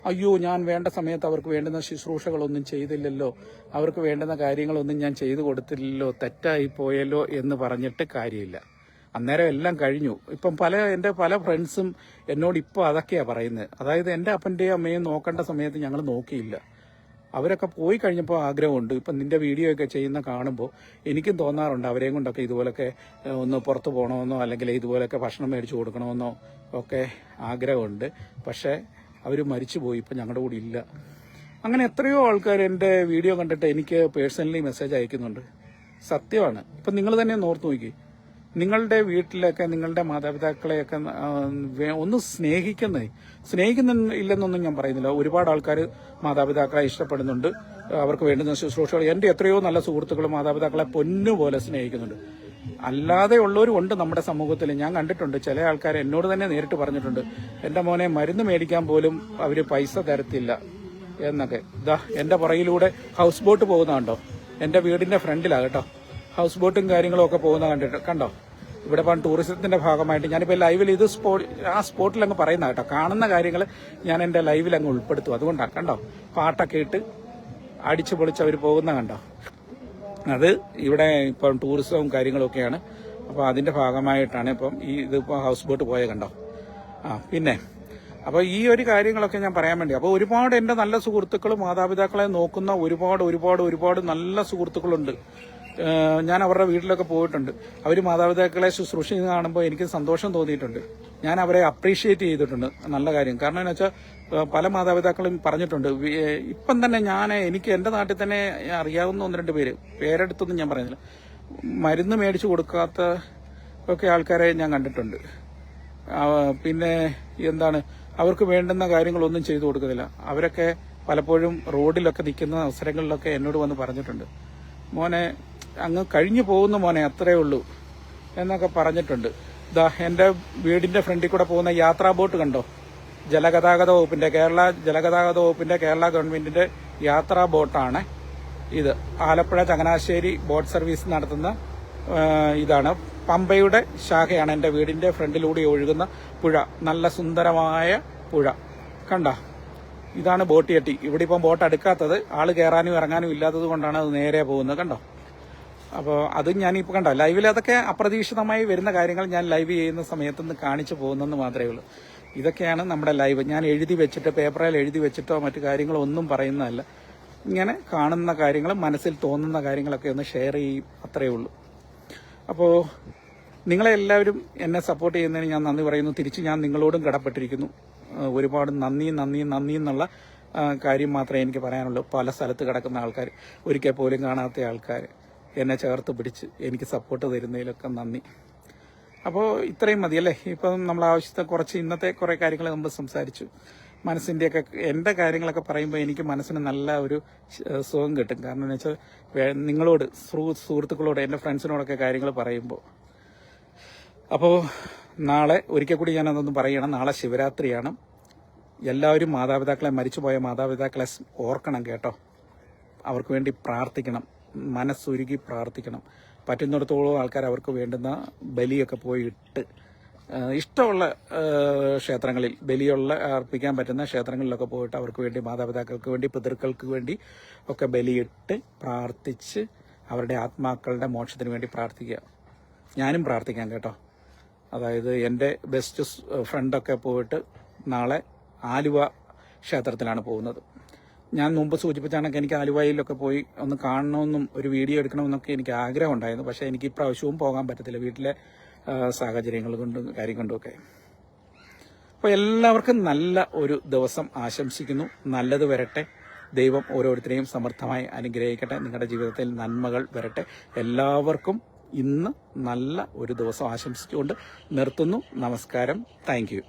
അയ്യോ ഞാൻ വേണ്ട സമയത്ത് അവർക്ക് വേണ്ടുന്ന ശുശ്രൂഷകളൊന്നും ചെയ്തില്ലല്ലോ, അവർക്ക് വേണ്ടുന്ന കാര്യങ്ങളൊന്നും ഞാൻ ചെയ്തു കൊടുത്തില്ലല്ലോ, തെറ്റായി പോയല്ലോ എന്ന് പറഞ്ഞിട്ട് കാര്യമില്ല. അന്നേരം എല്ലാം കഴിഞ്ഞു. ഇപ്പം എൻ്റെ പല ഫ്രണ്ട്സും എന്നോട് ഇപ്പോൾ അതൊക്കെയാണ് പറയുന്നത്. അതായത് എൻ്റെ അപ്പൻ്റെയും അമ്മയും നോക്കേണ്ട സമയത്ത് ഞങ്ങൾ നോക്കിയില്ല. അവരൊക്കെ പോയി കഴിഞ്ഞപ്പോൾ ആഗ്രഹമുണ്ട്. ഇപ്പം നിന്റെ വീഡിയോ ഒക്കെ ചെയ്യുന്ന കാണുമ്പോൾ എനിക്കും തോന്നാറുണ്ട് അവരെയും കൊണ്ടൊക്കെ ഇതുപോലൊക്കെ ഒന്ന് പുറത്ത് പോകണമെന്നോ അല്ലെങ്കിൽ ഇതുപോലൊക്കെ ഭക്ഷണം മേടിച്ചു കൊടുക്കണമെന്നോ ഒക്കെ ആഗ്രഹമുണ്ട്. പക്ഷേ അവർ മരിച്ചുപോയി, ഇപ്പം ഞങ്ങളുടെ കൂടെ ഇല്ല. അങ്ങനെ എത്രയോ ആൾക്കാർ എൻ്റെ വീഡിയോ കണ്ടിട്ട് എനിക്ക് പേഴ്സണലി മെസ്സേജ് അയക്കുന്നുണ്ട്. സത്യമാണ്. ഇപ്പം നിങ്ങൾ തന്നെ ഓർത്ത് നോക്കി, നിങ്ങളുടെ നിങ്ങളുടെ മാതാപിതാക്കളെയൊക്കെ ഒന്ന് സ്നേഹിക്കുന്നില്ലെന്നൊന്നും ഞാൻ പറയുന്നില്ല. ഒരുപാട് ആൾക്കാർ മാതാപിതാക്കളെ ഇഷ്ടപ്പെടുന്നുണ്ട്, അവർക്ക് വേണ്ടുന്ന ശുശ്രൂഷകൾ. എൻ്റെ എത്രയോ നല്ല സുഹൃത്തുക്കൾ മാതാപിതാക്കളെ പൊന്നുപോലെ സ്നേഹിക്കുന്നുണ്ട്. അല്ലാതെ ഉള്ളവരും ഉണ്ട് നമ്മുടെ സമൂഹത്തിൽ. ഞാൻ കണ്ടിട്ടുണ്ട് ചില ആൾക്കാർ എന്നോട് തന്നെ നേരിട്ട് പറഞ്ഞിട്ടുണ്ട്, എൻ്റെ മോനെ മരുന്ന് മേടിക്കാൻ പോലും അവർ പൈസ തരത്തില്ല എന്നൊക്കെ. ഇതാ എൻ്റെ പുറകിലൂടെ ഹൗസ് ബോട്ട് പോകുന്നതുണ്ടോ? എൻ്റെ വീടിൻ്റെ ഫ്രണ്ടിലാണ് കേട്ടോ ഹൗസ് ബോട്ടും കാര്യങ്ങളും ഒക്കെ പോകുന്ന കണ്ടോ. ഇവിടെ ഇപ്പം ടൂറിസത്തിന്റെ ഭാഗമായിട്ട് ഞാനിപ്പോൾ ലൈവിൽ ഇത് ആ സ്പോട്ടിൽ അങ്ങ് പറയുന്ന കേട്ടോ. കാണുന്ന കാര്യങ്ങൾ ഞാൻ എൻ്റെ ലൈവിൽ അങ്ങ് ഉൾപ്പെടുത്തും. അതുകൊണ്ടാണ് കണ്ടോ പാട്ടൊക്കെ ഇട്ട് അടിച്ചു പൊളിച്ച് അവർ പോകുന്ന കണ്ടോ. അത് ഇവിടെ ഇപ്പം ടൂറിസവും കാര്യങ്ങളൊക്കെയാണ്. അപ്പോൾ അതിന്റെ ഭാഗമായിട്ടാണ് ഇപ്പം ഇതിപ്പോൾ ഹൗസ് ബോട്ട് പോയത് കണ്ടോ. പിന്നെ അപ്പോൾ ഈ ഒരു കാര്യങ്ങളൊക്കെ ഞാൻ പറയാൻ വേണ്ടി, അപ്പോൾ ഒരുപാട് എൻ്റെ നല്ല സുഹൃത്തുക്കളും മാതാപിതാക്കളെ നോക്കുന്ന ഒരുപാട് നല്ല സുഹൃത്തുക്കളുണ്ട്. ഞാൻ അവരുടെ വീട്ടിലൊക്കെ പോയിട്ടുണ്ട്. അവർ മാതാപിതാക്കളെ ശുശ്രൂഷിക്കുന്നത് കാണുമ്പോൾ എനിക്ക് സന്തോഷം തോന്നിയിട്ടുണ്ട്. ഞാൻ അവരെ അപ്രീഷിയേറ്റ് ചെയ്തിട്ടുണ്ട്. നല്ല കാര്യം. കാരണം എന്ന് വെച്ചാൽ പല മാതാപിതാക്കളും പറഞ്ഞിട്ടുണ്ട്. ഇപ്പം തന്നെ എനിക്ക് എൻ്റെ നാട്ടിൽ തന്നെ അറിയാവുന്ന 1-2 പേര്, പേരെടുത്തൊന്നും ഞാൻ പറയുന്നില്ല, മരുന്ന് മേടിച്ചു കൊടുക്കാത്ത ഒക്കെ ആൾക്കാരെ ഞാൻ കണ്ടിട്ടുണ്ട്. പിന്നെ എന്താണ്, അവർക്ക് വേണ്ടുന്ന കാര്യങ്ങളൊന്നും ചെയ്തു കൊടുക്കുന്നില്ല. അവരൊക്കെ പലപ്പോഴും റോഡിലൊക്കെ നിൽക്കുന്ന അവസരങ്ങളിലൊക്കെ എന്നോട് വന്ന് പറഞ്ഞിട്ടുണ്ട്, മോനെ അങ്ങ് കഴിഞ്ഞു പോകുന്ന മോനെ, അത്രേ ഉള്ളൂ എന്നൊക്കെ പറഞ്ഞിട്ടുണ്ട്. ഇതാ എൻ്റെ വീടിന്റെ ഫ്രണ്ടിൽ കൂടെ പോകുന്ന യാത്രാ ബോട്ട് കണ്ടോ. ജലഗതാഗത വകുപ്പിന്റെ കേരള ഗവൺമെന്റിന്റെ യാത്രാ ബോട്ടാണ് ഇത്. ആലപ്പുഴ ചങ്ങനാശ്ശേരി ബോട്ട് സർവീസ് നടത്തുന്ന ഇതാണ്. പമ്പയുടെ ശാഖയാണ് എൻ്റെ വീടിന്റെ ഫ്രണ്ടിലൂടെ ഒഴുകുന്ന പുഴ. നല്ല സുന്ദരമായ പുഴ കണ്ട. ഇതാണ് ബോട്ട് ചട്ടി. ഇവിടെ ഇപ്പം ബോട്ട് അടുക്കാത്തത്, ആള് കയറാനും ഇറങ്ങാനും ഇല്ലാത്തത് കൊണ്ടാണ് അത് നേരെ പോകുന്നത് കണ്ടോ. അപ്പോൾ അത് ഞാനിപ്പോൾ കണ്ടോ ലൈവിൽ അതൊക്കെ അപ്രതീക്ഷിതമായി വരുന്ന കാര്യങ്ങൾ ഞാൻ ലൈവ് ചെയ്യുന്ന സമയത്തുനിന്ന് കാണിച്ചു പോകുന്നെന്ന് മാത്രമേ ഉള്ളൂ. ഇതൊക്കെയാണ് നമ്മുടെ ലൈവ്. ഞാൻ എഴുതി വെച്ചിട്ട് പേപ്പറിൽ എഴുതി വെച്ചിട്ടോ മറ്റു കാര്യങ്ങളോ ഒന്നും പറയുന്നതല്ല. ഇങ്ങനെ കാണുന്ന കാര്യങ്ങൾ, മനസ്സിൽ തോന്നുന്ന കാര്യങ്ങളൊക്കെ ഒന്ന് ഷെയർ ചെയ്യും, അത്രയേ ഉള്ളൂ. അപ്പോൾ നിങ്ങളെല്ലാവരും എന്നെ സപ്പോർട്ട് ചെയ്യുന്നതിന് ഞാൻ നന്ദി പറയുന്നു. തിരിച്ച് ഞാൻ നിങ്ങളോടും കടപ്പെട്ടിരിക്കുന്നു. ഒരുപാട് നന്ദി എന്നുള്ള കാര്യം മാത്രമേ എനിക്ക് പറയാനുള്ളൂ. പല സ്ഥലത്ത് കിടക്കുന്ന ആൾക്കാർ, ഒരിക്കൽ പോലും കാണാത്ത ആൾക്കാർ എന്നെ ചേർത്ത് പിടിച്ച് എനിക്ക് സപ്പോർട്ട് തരുന്നതിലൊക്കെ നന്ദി. അപ്പോൾ ഇത്രയും മതിയല്ലേ. ഇപ്പം നമ്മൾ ആവശ്യത്തെ കുറച്ച് ഇന്നത്തെ കുറേ കാര്യങ്ങൾ നമ്മൾ സംസാരിച്ചു. മനസ്സിൻ്റെയൊക്കെ എൻ്റെ കാര്യങ്ങളൊക്കെ പറയുമ്പോൾ എനിക്ക് മനസ്സിന് നല്ല ഒരു സുഖം കിട്ടും. കാരണം എന്ന് വെച്ചാൽ നിങ്ങളോട്, സുഹൃത്തുക്കളോട്, എൻ്റെ ഫ്രണ്ട്സിനോടൊക്കെ കാര്യങ്ങൾ പറയുമ്പോൾ. അപ്പോൾ നാളെ ഒരിക്കൽ കൂടി ഞാനതൊന്ന് പറയണം. നാളെ ശിവരാത്രിയാണ്. എല്ലാവരും മരിച്ചുപോയ മാതാപിതാക്കളെ ഓർക്കണം കേട്ടോ. അവർക്ക് വേണ്ടി പ്രാർത്ഥിക്കണം, മനസ്സുരുകി പ്രാർത്ഥിക്കണം. പറ്റുന്നിടത്തോളം ആൾക്കാർ അവർക്ക് വേണ്ടുന്ന ബലിയൊക്കെ പോയി ഇട്ട്, ഇഷ്ടമുള്ള ക്ഷേത്രങ്ങളിൽ അർപ്പിക്കാൻ പറ്റുന്ന ക്ഷേത്രങ്ങളിലൊക്കെ പോയിട്ട് അവർക്ക് വേണ്ടി, മാതാപിതാക്കൾക്ക് വേണ്ടി, പിതൃക്കൾക്ക് വേണ്ടി ഒക്കെ ബലിയിട്ട് പ്രാർത്ഥിച്ച് അവരുടെ ആത്മാക്കളുടെ മോക്ഷത്തിന് വേണ്ടി പ്രാർത്ഥിക്കുക. ഞാനും പ്രാർത്ഥിക്കാം കേട്ടോ. അതായത് എൻ്റെ ബെസ്റ്റ് ഫ്രണ്ടൊക്കെ പോയിട്ട് നാളെ ആലുവ ക്ഷേത്രത്തിലാണ് പോകുന്നത്. ഞാൻ മുമ്പ് സൂചിപ്പിച്ച കണക്ക് എനിക്ക് ആലുവയിലൊക്കെ പോയി ഒന്ന് കാണണമെന്നും ഒരു വീഡിയോ എടുക്കണമെന്നൊക്കെ എനിക്ക് ആഗ്രഹം ഉണ്ടായിരുന്നു. പക്ഷേ എനിക്ക് ഇപ്രാവശ്യവും പോകാൻ പറ്റത്തില്ല, വീട്ടിലെ സാഹചര്യങ്ങൾ കൊണ്ടും കാര്യം കൊണ്ടുമൊക്കെ. അപ്പോൾ എല്ലാവർക്കും നല്ല ഒരു ദിവസം ആശംസിക്കുന്നു. നല്ലത് വരട്ടെ. ദൈവം ഓരോരുത്തരെയും സമർത്ഥമായി അനുഗ്രഹിക്കട്ടെ. നിങ്ങളുടെ ജീവിതത്തിൽ നന്മകൾ വരട്ടെ. എല്ലാവർക്കും ഇന്ന് നല്ല ഒരു ദിവസം ആശംസിച്ചുകൊണ്ട് നിർത്തുന്നു. നമസ്കാരം. Thank you.